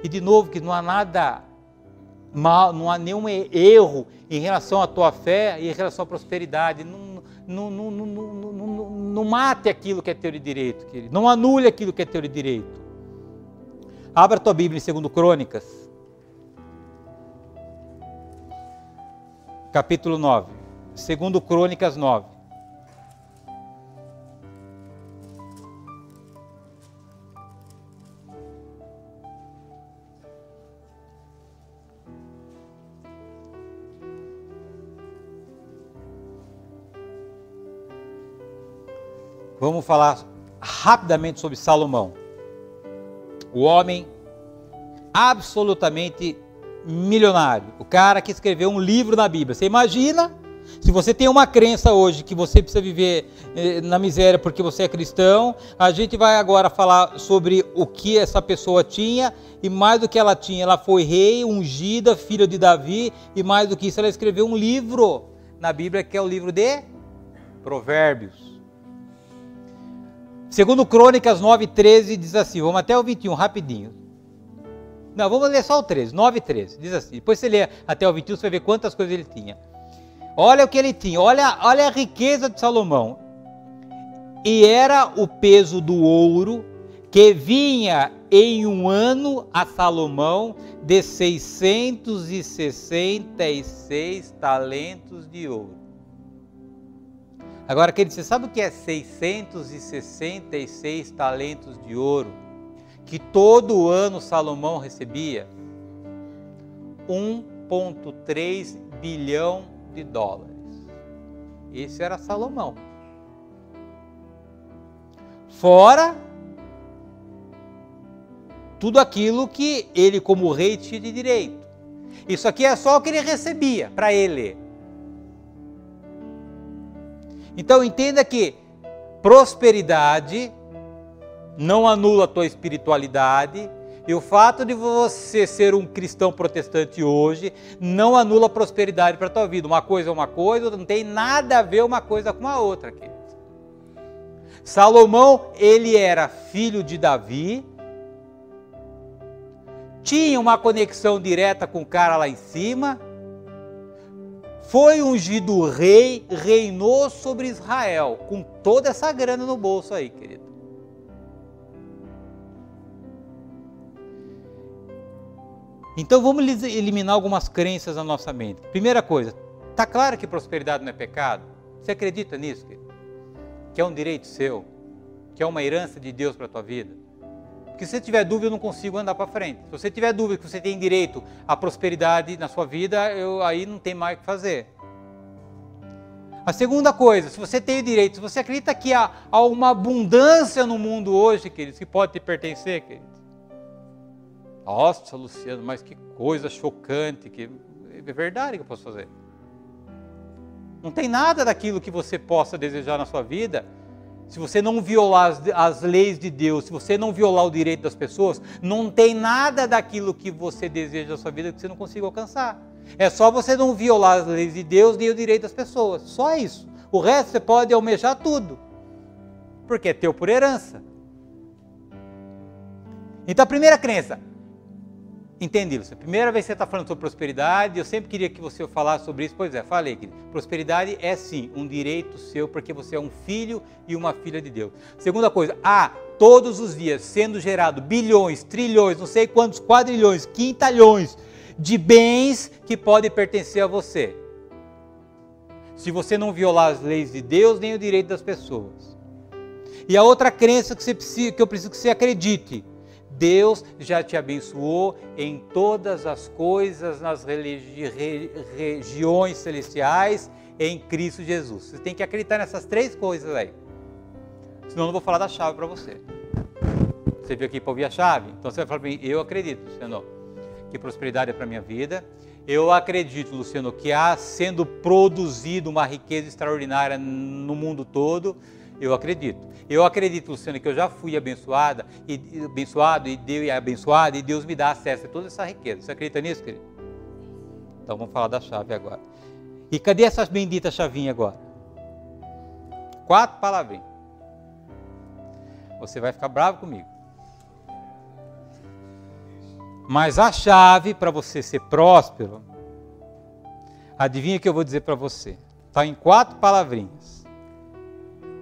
E de novo, que não há nada mal, não há nenhum erro em relação à tua fé e em relação à prosperidade. Não mate aquilo que é teu de direito, querido. Não anule aquilo que é teu de direito. Abra a tua Bíblia em 2 Crônicas. Capítulo 9, 2 Crônicas 9. Vamos falar rapidamente sobre Salomão. O homem absolutamente milionário, o cara que escreveu um livro na Bíblia. Você imagina, se você tem uma crença hoje que você precisa viver na miséria porque você é cristão, a gente vai agora falar sobre o que essa pessoa tinha, e mais do que ela tinha, ela foi rei, ungida, filha de Davi, e mais do que isso, ela escreveu um livro na Bíblia, que é o livro de Provérbios. 2 Crônicas 9:13 diz assim, vamos até o 21, rapidinho. Não, vamos ler só o 13, 9:13, diz assim, depois você lê até o 21, você vai ver quantas coisas ele tinha. Olha o que ele tinha, olha a riqueza de Salomão. E era o peso do ouro que vinha em um ano a Salomão de 666 talentos de ouro. Agora, querido, você sabe o que é 666 talentos de ouro? Que todo ano Salomão recebia? 1,3 bilhão de dólares. Esse era Salomão. Fora tudo aquilo que ele, como rei, tinha de direito. Isso aqui é só o que ele recebia para ele. Então entenda que prosperidade não anula a tua espiritualidade, e o fato de você ser um cristão protestante hoje não anula a prosperidade para a tua vida. Uma coisa é uma coisa, não tem nada a ver uma coisa com a outra, querido. Salomão, ele era filho de Davi, tinha uma conexão direta com o cara lá em cima, foi ungido rei, reinou sobre Israel, com toda essa grana no bolso aí, querido. Então vamos eliminar algumas crenças na nossa mente. Primeira coisa, está claro que prosperidade não é pecado? Você acredita nisso, querido? Que é um direito seu? Que é uma herança de Deus para a tua vida? Porque se você tiver dúvida, eu não consigo andar para frente. Se você tiver dúvida que você tem direito à prosperidade na sua vida, aí não tem mais o que fazer. A segunda coisa, se você tem o direito, se você acredita que há uma abundância no mundo hoje, queridos, que pode te pertencer, queridos. Nossa, Luciano, mas que coisa chocante, que é verdade que eu posso fazer. Não tem nada daquilo que você possa desejar na sua vida. Se você não violar as leis de Deus, se você não violar o direito das pessoas, não tem nada daquilo que você deseja na sua vida que você não consiga alcançar. É só você não violar as leis de Deus nem o direito das pessoas. Só isso. O resto você pode almejar tudo. Porque é teu por herança. Então a primeira crença. Entendi, Lúcia. Primeira vez que você está falando sobre prosperidade, eu sempre queria que você falasse sobre isso. Pois é, falei, querido. Prosperidade é sim um direito seu, porque você é um filho e uma filha de Deus. Segunda coisa, todos os dias sendo gerado bilhões, trilhões, não sei quantos quadrilhões, quintalhões de bens que podem pertencer a você. Se você não violar as leis de Deus, nem o direito das pessoas. E a outra crença que eu preciso que você acredite. Deus já te abençoou em todas as coisas nas regiões celestiais em Cristo Jesus. Você tem que acreditar nessas três coisas aí. Senão eu não vou falar da chave para você. Você veio aqui para ouvir a chave? Então você vai falar para mim, eu acredito, Luciano, que prosperidade é para a minha vida. Eu acredito, Luciano, que há sendo produzido uma riqueza extraordinária no mundo todo. Eu acredito. Eu acredito, Luciano, que eu já fui abençoado e Deus me dá acesso a toda essa riqueza. Você acredita nisso, querido? Então vamos falar da chave agora. E cadê essas benditas chavinhas agora? 4 palavrinhas. Você vai ficar bravo comigo. Mas a chave para você ser próspero, adivinha o que eu vou dizer para você? Está em 4 palavrinhas.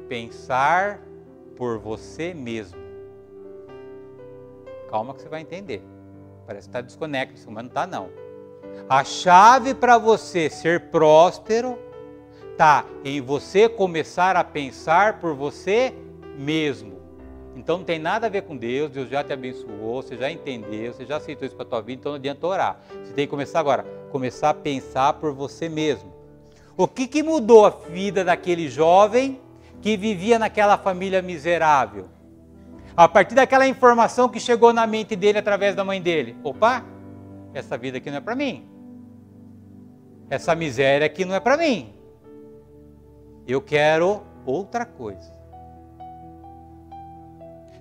Pensar por você mesmo. Calma que você vai entender. Parece que está desconexo, mas não está não. A chave para você ser próspero está em você começar a pensar por você mesmo. Então não tem nada a ver com Deus, Deus já te abençoou, você já entendeu, você já aceitou isso para a tua vida, então não adianta orar. Você tem que começar agora, começar a pensar por você mesmo. O que mudou a vida daquele jovem que vivia naquela família miserável? A partir daquela informação que chegou na mente dele através da mãe dele. Opa, essa vida aqui não é para mim. Essa miséria aqui não é para mim. Eu quero outra coisa.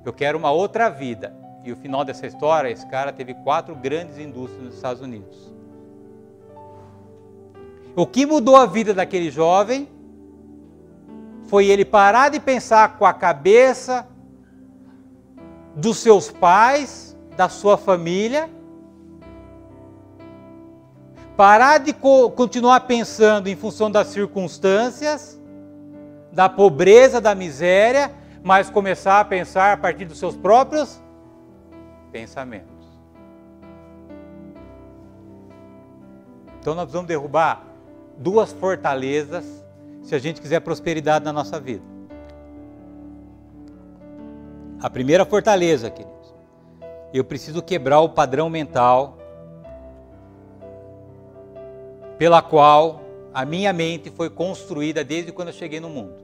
Eu quero uma outra vida. E o final dessa história, esse cara teve 4 grandes indústrias nos Estados Unidos. O que mudou a vida daquele jovem foi ele parar de pensar com a cabeça dos seus pais, da sua família, parar de continuar pensando em função das circunstâncias, da pobreza, da miséria, mas começar a pensar a partir dos seus próprios pensamentos. Então nós vamos derrubar 2 fortalezas se a gente quiser prosperidade na nossa vida. A primeira fortaleza, queridos, eu preciso quebrar o padrão mental pela qual a minha mente foi construída desde quando eu cheguei no mundo.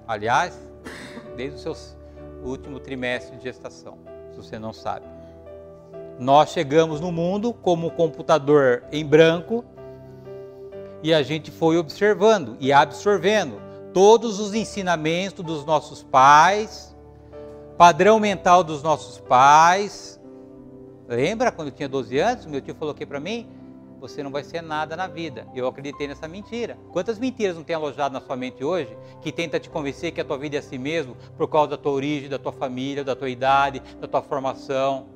Aliás, desde o seu último trimestre de gestação, se você não sabe. Nós chegamos no mundo como um computador em branco e a gente foi observando e absorvendo todos os ensinamentos dos nossos pais, padrão mental dos nossos pais. Lembra quando eu tinha 12 anos, meu tio falou aqui para mim, você não vai ser nada na vida. Eu acreditei nessa mentira. Quantas mentiras não tem alojado na sua mente hoje, que tenta te convencer que a tua vida é assim mesmo, por causa da tua origem, da tua família, da tua idade, da tua formação.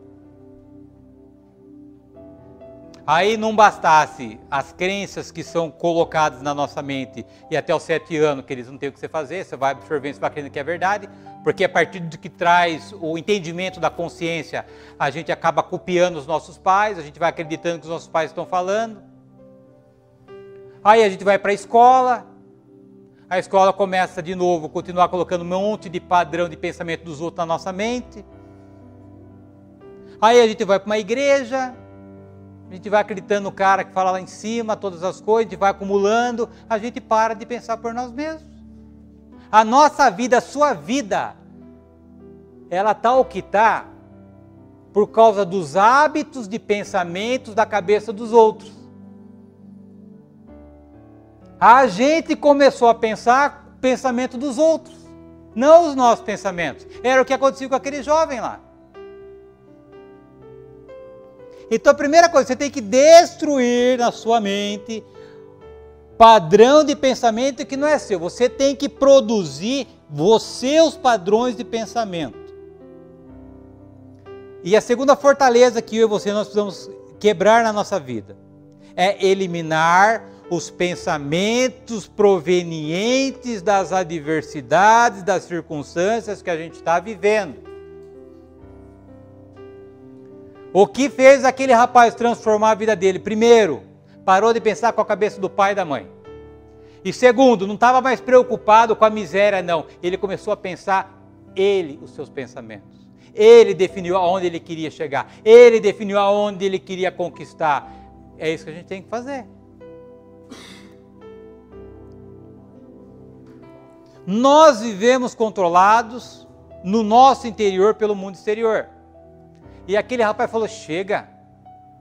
Aí não bastasse as crenças que são colocadas na nossa mente e até os 7 anos que eles não têm o que você fazer, você vai absorvendo, você vai acreditando que é verdade, porque a partir de que traz o entendimento da consciência, a gente acaba copiando os nossos pais, a gente vai acreditando que os nossos pais estão falando. Aí a gente vai para a escola começa de novo, continuar colocando um monte de padrão de pensamento dos outros na nossa mente. Aí a gente vai para uma igreja, a gente vai acreditando no cara que fala lá em cima, todas as coisas, a gente vai acumulando, a gente para de pensar por nós mesmos. A nossa vida, a sua vida, ela está o que está por causa dos hábitos de pensamentos da cabeça dos outros. A gente começou a pensar o pensamento dos outros, não os nossos pensamentos. Era o que aconteceu com aquele jovem lá. Então a primeira coisa, você tem que destruir na sua mente padrão de pensamento que não é seu. Você tem que produzir os seus padrões de pensamento. E a segunda fortaleza que eu e você nós precisamos quebrar na nossa vida é eliminar os pensamentos provenientes das adversidades, das circunstâncias que a gente está vivendo. O que fez aquele rapaz transformar a vida dele? Primeiro, parou de pensar com a cabeça do pai e da mãe. E segundo, não estava mais preocupado com a miséria, não. Ele começou a pensar os seus pensamentos. Ele definiu aonde ele queria chegar. Ele definiu aonde ele queria conquistar. É isso que a gente tem que fazer. Nós vivemos controlados no nosso interior pelo mundo exterior. E aquele rapaz falou, chega,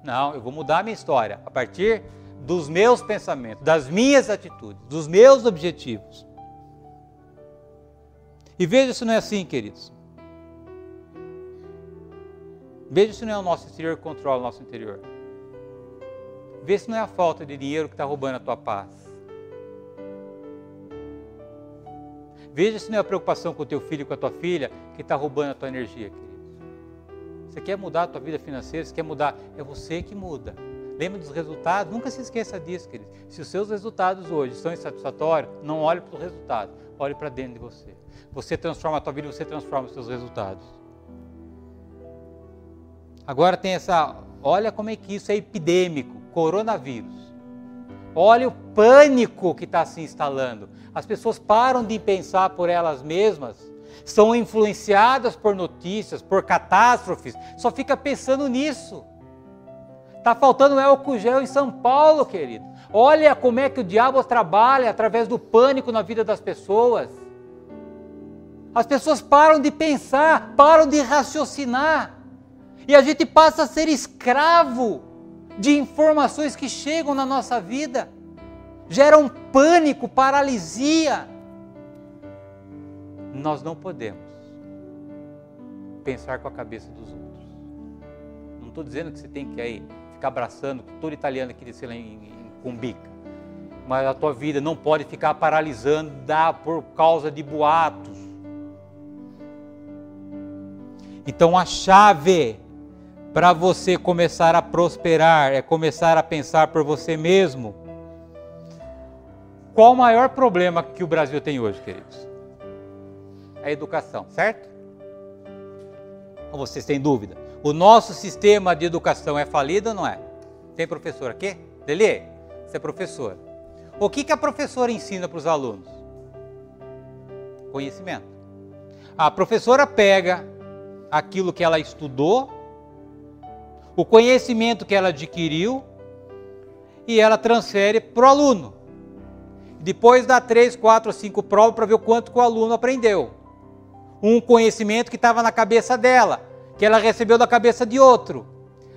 não, eu vou mudar a minha história, a partir dos meus pensamentos, das minhas atitudes, dos meus objetivos. E veja se não é assim, queridos. Veja se não é o nosso exterior que controla o nosso interior. Veja se não é a falta de dinheiro que está roubando a tua paz. Veja se não é a preocupação com o teu filho e com a tua filha que está roubando a tua energia, querido. Você quer mudar a tua vida financeira, você quer mudar, é você que muda. Lembra dos resultados? Nunca se esqueça disso, querido. Se os seus resultados hoje são insatisfatórios, não olhe para os resultados, olhe para dentro de você. Você transforma a tua vida, você transforma os seus resultados. Agora tem olha como é que isso é epidêmico, coronavírus. Olha o pânico que está se instalando. As pessoas param de pensar por elas mesmas, são influenciadas por notícias, por catástrofes, só fica pensando nisso. Está faltando álcool gel em São Paulo, querido. Olha como é que o diabo trabalha através do pânico na vida das pessoas. As pessoas param de pensar, param de raciocinar. E a gente passa a ser escravo de informações que chegam na nossa vida. Geram pânico, paralisia. Nós não podemos pensar com a cabeça dos outros. Não estou dizendo que você tem que aí ficar abraçando todo italiano que desceu lá em Cumbica. Mas a tua vida não pode ficar paralisando por causa de boatos. Então a chave para você começar a prosperar é começar a pensar por você mesmo. Qual o maior problema que o Brasil tem hoje, queridos? A educação, certo? Ou vocês têm dúvida? O nosso sistema de educação é falido ou não é? Tem professor aqui? Lelê, você é professora. O que a professora ensina para os alunos? Conhecimento. A professora pega aquilo que ela estudou, o conhecimento que ela adquiriu, e ela transfere para o aluno. Depois dá 3, 4, 5 provas para ver o quanto que o aluno aprendeu. Um conhecimento que estava na cabeça dela, que ela recebeu da cabeça de outro.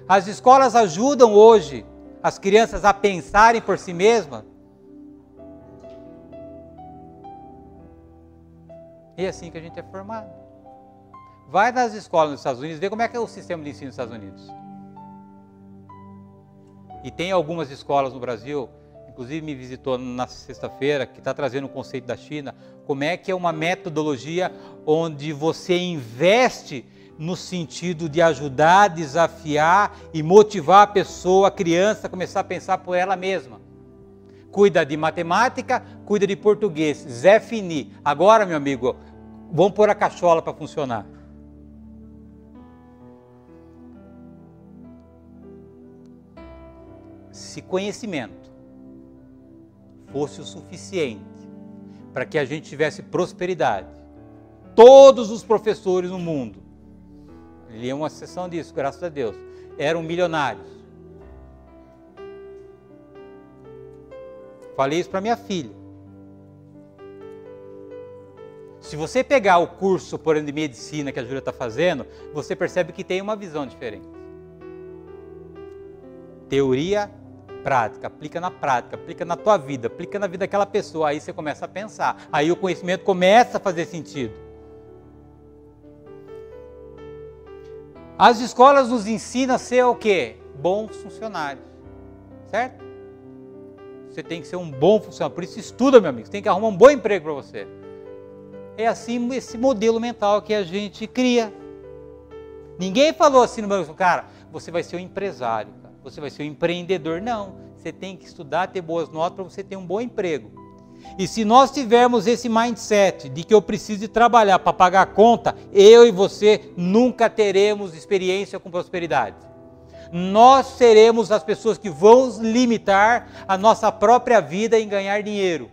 As escolas ajudam hoje as crianças a pensarem por si mesmas. E é assim que a gente é formado. Vai nas escolas nos Estados Unidos, vê como é que é o sistema de ensino nos Estados Unidos. E tem algumas escolas no Brasil, inclusive me visitou na sexta-feira, que está trazendo um conceito da China, como é que é uma metodologia onde você investe no sentido de ajudar, desafiar e motivar a pessoa, a criança, a começar a pensar por ela mesma. Cuida de matemática, cuida de português. Zé Fini. Agora, meu amigo, vamos pôr a cachola para funcionar. Se conhecimento fosse o suficiente para que a gente tivesse prosperidade, todos os professores no mundo, li uma exceção disso, graças a Deus, eram milionários. Falei isso para minha filha. Se você pegar o curso, por exemplo, de medicina que a Júlia está fazendo, você percebe que tem uma visão diferente. Teoria, prática, aplica na prática, aplica na tua vida, aplica na vida daquela pessoa, aí você começa a pensar, aí o conhecimento começa a fazer sentido. As escolas nos ensinam a ser o quê? Bons funcionários, certo? Você tem que ser um bom funcionário, por isso estuda, meu amigo, você tem que arrumar um bom emprego para você. É assim esse modelo mental que a gente cria. Ninguém falou assim no meu cara, você vai ser um empresário, cara. Você vai ser um empreendedor. Não, você tem que estudar, ter boas notas para você ter um bom emprego. E se nós tivermos esse mindset de que eu preciso de trabalhar para pagar a conta, eu e você nunca teremos experiência com prosperidade. Nós seremos as pessoas que vão limitar a nossa própria vida em ganhar dinheiro.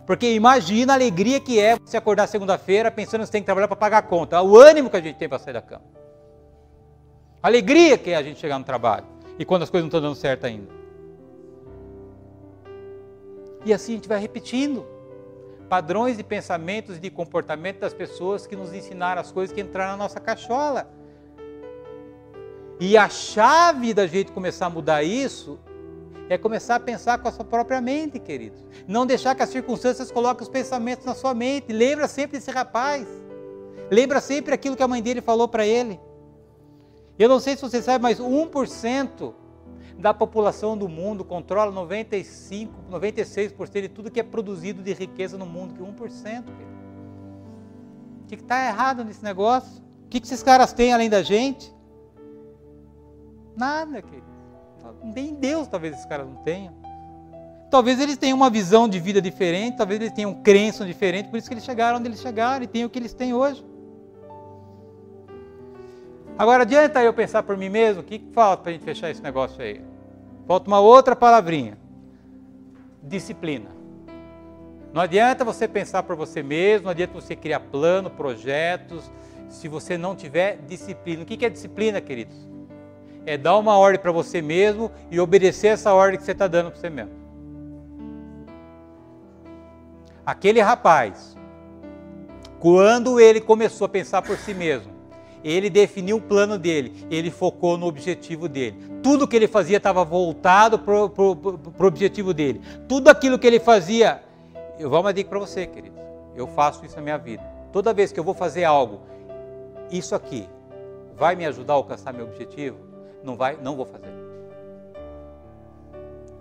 Porque imagina a alegria que é você acordar segunda-feira pensando que você tem que trabalhar para pagar a conta. O ânimo que a gente tem para sair da cama. A alegria que é a gente chegar no trabalho. E quando as coisas não estão dando certo ainda. E assim a gente vai repetindo. Padrões de pensamentos e de comportamento das pessoas que nos ensinaram as coisas que entraram na nossa cachola. E a chave da gente começar a mudar isso é começar a pensar com a sua própria mente, queridos. Não deixar que as circunstâncias coloquem os pensamentos na sua mente. Lembra sempre desse rapaz. Lembra sempre aquilo que a mãe dele falou para ele. Eu não sei se você sabe, mas 1% da população do mundo controla 95%, 96% de tudo que é produzido de riqueza no mundo, que 1%. O que está errado nesse negócio? O que esses caras têm além da gente? Nada, querido. Nem Deus talvez esses caras não tenham. Talvez eles tenham uma visão de vida diferente, talvez eles tenham crenças diferentes, por isso que eles chegaram onde eles chegaram e têm o que eles têm hoje. Agora, adianta eu pensar por mim mesmo, o que falta para a gente fechar esse negócio aí? Falta uma outra palavrinha. Disciplina. Não adianta você pensar por você mesmo, não adianta você criar plano, projetos, se você não tiver disciplina. O que é disciplina, queridos? É dar uma ordem para você mesmo e obedecer essa ordem que você está dando para você mesmo. Aquele rapaz, quando ele começou a pensar por si mesmo, ele definiu o plano dele, ele focou no objetivo dele. Tudo que ele fazia estava voltado para o objetivo dele. Tudo aquilo que ele fazia, eu vou dar uma dica para você, querido. Eu faço isso na minha vida. Toda vez que eu vou fazer algo, isso aqui vai me ajudar a alcançar meu objetivo? Não vai, não vou fazer.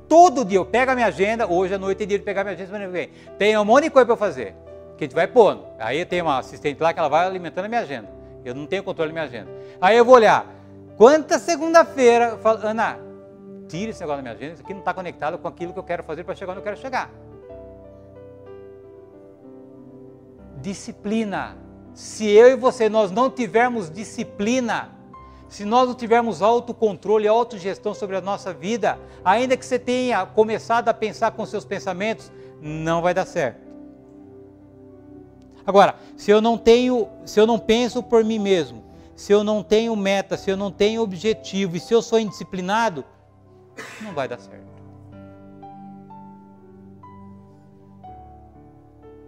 Todo dia eu pego a minha agenda, hoje à noite é dia de pegar a minha agenda, semana que vem. Tem um monte de coisa para eu fazer, que a gente vai pondo. Aí tem uma assistente lá que ela vai alimentando a minha agenda. Eu não tenho controle da minha agenda. Aí eu vou olhar, quanta segunda-feira, eu falo, Ana, tira esse negócio da minha agenda, isso aqui não está conectado com aquilo que eu quero fazer para chegar onde eu quero chegar. Disciplina. Se eu e você, nós não tivermos disciplina, se nós não tivermos autocontrole, autogestão sobre a nossa vida, ainda que você tenha começado a pensar com seus pensamentos, não vai dar certo. Agora, se eu não penso por mim mesmo, se eu não tenho meta, se eu não tenho objetivo, e se eu sou indisciplinado, não vai dar certo.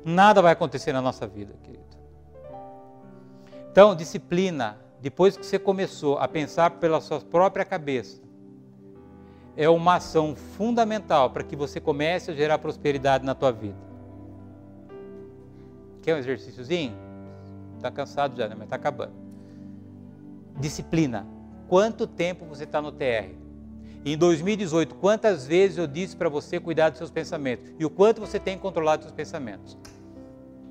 Nada vai acontecer na nossa vida, querido. Então, disciplina, depois que você começou a pensar pela sua própria cabeça, é uma ação fundamental para que você comece a gerar prosperidade na tua vida. Quer um exercíciozinho? Está cansado já, né? Mas está acabando. Disciplina. Quanto tempo você está no TR? Em 2018, quantas vezes eu disse para você cuidar dos seus pensamentos? E o quanto você tem controlado os seus pensamentos?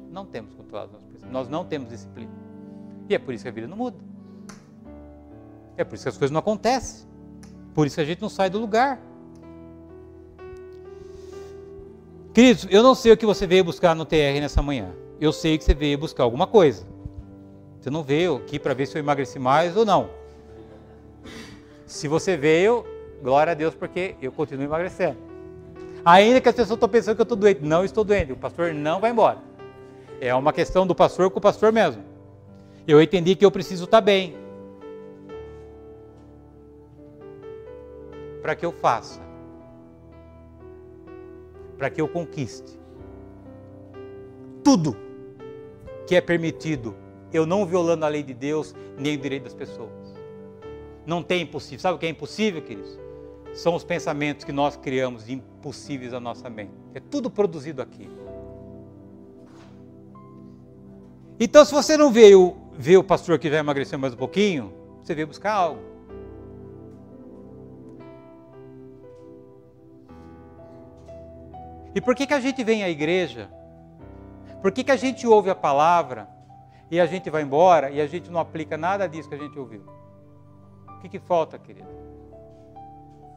Não temos controlado os nossos pensamentos. Nós não temos disciplina. E é por isso que a vida não muda. É por isso que as coisas não acontecem. Por isso que a gente não sai do lugar. Queridos, eu não sei o que você veio buscar no TR nessa manhã. Eu sei que você veio buscar alguma coisa. Você não veio aqui para ver se eu emagreci mais ou não. Se você veio, glória a Deus, porque eu continuo emagrecendo. Ainda que as pessoas estão pensando que eu estou doente. Não estou doente, o pastor não vai embora. É uma questão do pastor com o pastor mesmo. Eu entendi que eu preciso estar bem. Para que eu faça. Para que eu conquiste. Tudo que é permitido, eu não violando a lei de Deus, nem o direito das pessoas. Não tem impossível. Sabe o que é impossível, queridos? São os pensamentos que nós criamos de impossíveis à nossa mente. É tudo produzido aqui. Então, se você não veio ver o pastor que já emagreceu mais um pouquinho, você veio buscar algo. E por que a gente vem à igreja? Por que a gente ouve a palavra e a gente vai embora e a gente não aplica nada disso que a gente ouviu? O que falta, querido?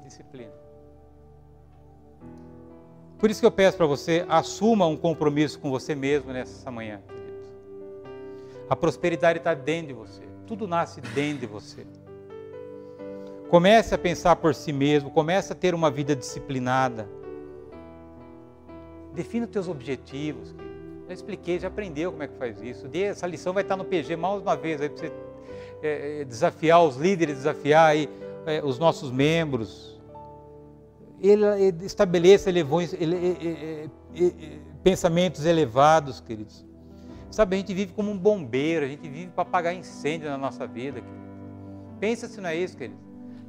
Disciplina. Por isso que eu peço para você, assuma um compromisso com você mesmo nessa manhã, querido. A prosperidade está dentro de você. Tudo nasce dentro de você. Comece a pensar por si mesmo, comece a ter uma vida disciplinada. Defina os teus objetivos, querido. Já expliquei, já aprendeu como é que faz isso. Essa lição vai estar no PG mais uma vez, aí para você desafiar os líderes, desafiar aí, os nossos membros. Ele estabeleça pensamentos elevados, queridos. Sabe, a gente vive como um bombeiro, a gente vive para apagar incêndio na nossa vida, querido. Pensa se não é isso, querido.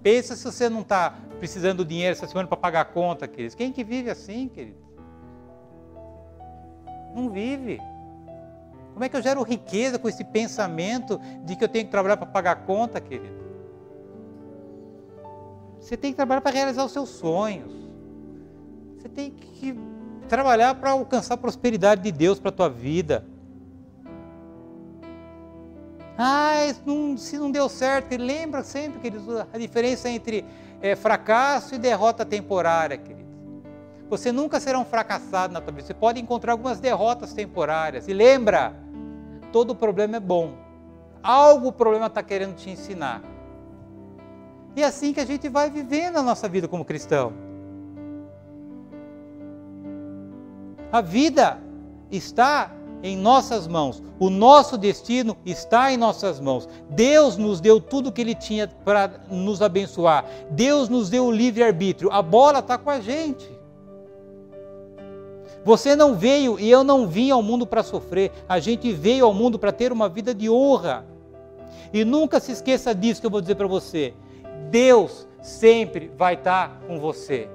Pensa se você não está precisando de dinheiro essa semana para pagar a conta, queridos. Quem que vive assim, querido? Não vive. Como é que eu gero riqueza com esse pensamento de que eu tenho que trabalhar para pagar a conta, querido? Você tem que trabalhar para realizar os seus sonhos. Você tem que trabalhar para alcançar a prosperidade de Deus para a tua vida. Se não deu certo, lembra sempre, queridos, a diferença entre fracasso e derrota temporária, querido. Você nunca será um fracassado na tua vida. Você pode encontrar algumas derrotas temporárias. E lembra, todo problema é bom. Algo o problema está querendo te ensinar. E é assim que a gente vai vivendo a nossa vida como cristão. A vida está em nossas mãos. O nosso destino está em nossas mãos. Deus nos deu tudo que Ele tinha para nos abençoar. Deus nos deu o livre-arbítrio. A bola está com a gente. Você não veio e eu não vim ao mundo para sofrer. A gente veio ao mundo para ter uma vida de honra. E nunca se esqueça disso que eu vou dizer para você. Deus sempre vai estar com você.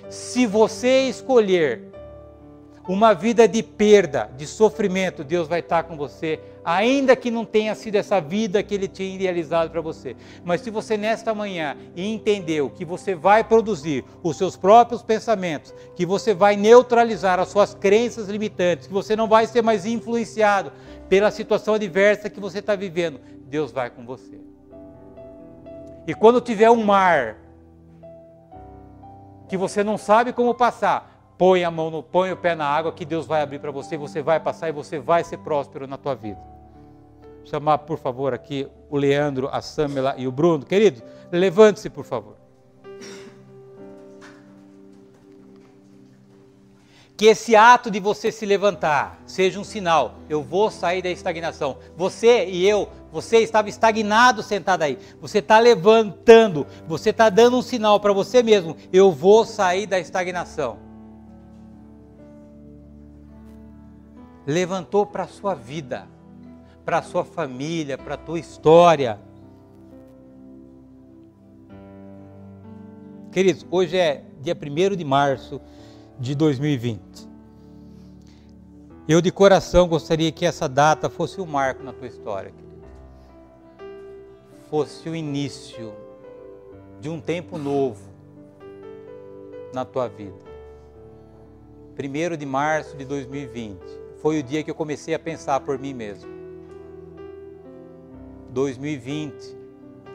Se você escolher uma vida de perda, de sofrimento, Deus vai estar com você, ainda que não tenha sido essa vida que Ele tinha idealizado para você. Mas se você nesta manhã entendeu que você vai produzir os seus próprios pensamentos, que você vai neutralizar as suas crenças limitantes, que você não vai ser mais influenciado pela situação adversa que você está vivendo, Deus vai com você. E quando tiver um mar que você não sabe como passar, põe o pé na água que Deus vai abrir para você, você vai passar e você vai ser próspero na tua vida. Vou chamar, por favor, aqui o Leandro, a Samela e o Bruno. Querido, levante-se, por favor. Que esse ato de você se levantar seja um sinal. Eu vou sair da estagnação. Você e eu, você estava estagnado sentado aí. Você está levantando. Você está dando um sinal para você mesmo. Eu vou sair da estagnação. Levantou para a sua vida, para a sua família, para a tua história. Queridos, hoje é dia 1º de março de 2020. Eu de coração gostaria que essa data fosse um marco na tua história, querido. Fosse o início de um tempo novo na tua vida. 1º de março de 2020. Foi o dia que eu comecei a pensar por mim mesmo. 2020,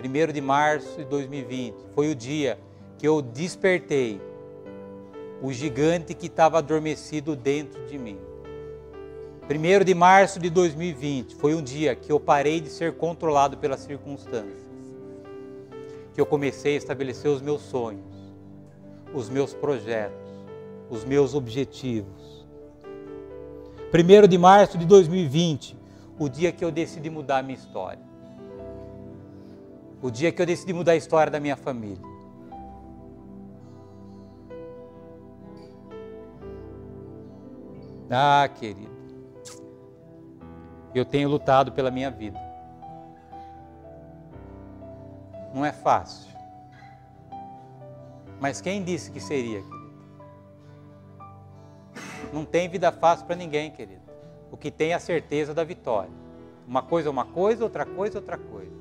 1º de março de 2020, foi o dia que eu despertei o gigante que estava adormecido dentro de mim. 1º de março de 2020 foi um dia que eu parei de ser controlado pelas circunstâncias, que eu comecei a estabelecer os meus sonhos, os meus projetos, os meus objetivos. 1º de março de 2020, o dia que eu decidi mudar a minha história. O dia que eu decidi mudar a história da minha família. Ah, querido, eu tenho lutado pela minha vida. Não é fácil. Mas quem disse que seria, querido? Não tem vida fácil para ninguém, querido. O que tem é a certeza da vitória. Uma coisa é uma coisa, outra coisa é outra coisa.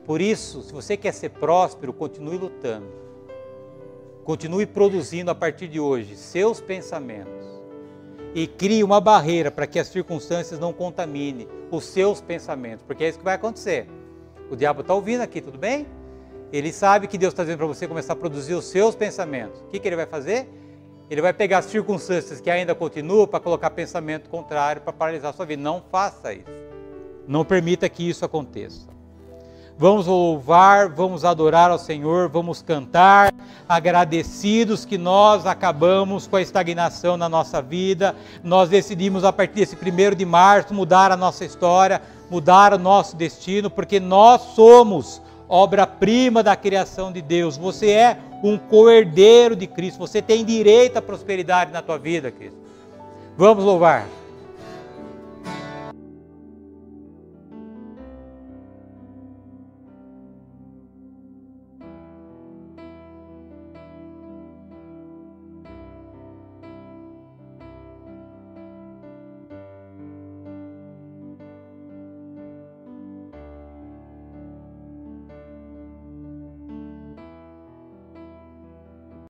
Por isso, se você quer ser próspero, continue lutando. Continue produzindo a partir de hoje seus pensamentos. E crie uma barreira para que as circunstâncias não contaminem os seus pensamentos. Porque é isso que vai acontecer. O diabo está ouvindo aqui, tudo bem? Ele sabe que Deus está dizendo para você começar a produzir os seus pensamentos. O que ele vai fazer? Ele vai pegar as circunstâncias que ainda continuam para colocar pensamento contrário, para paralisar a sua vida. Não faça isso. Não permita que isso aconteça. Vamos louvar, vamos adorar ao Senhor, vamos cantar, agradecidos que nós acabamos com a estagnação na nossa vida. Nós decidimos a partir desse 1º de março mudar a nossa história, mudar o nosso destino, porque nós somos obra-prima da criação de Deus. Você é um co-herdeiro de Cristo, você tem direito à prosperidade na tua vida, Cristo. Vamos louvar.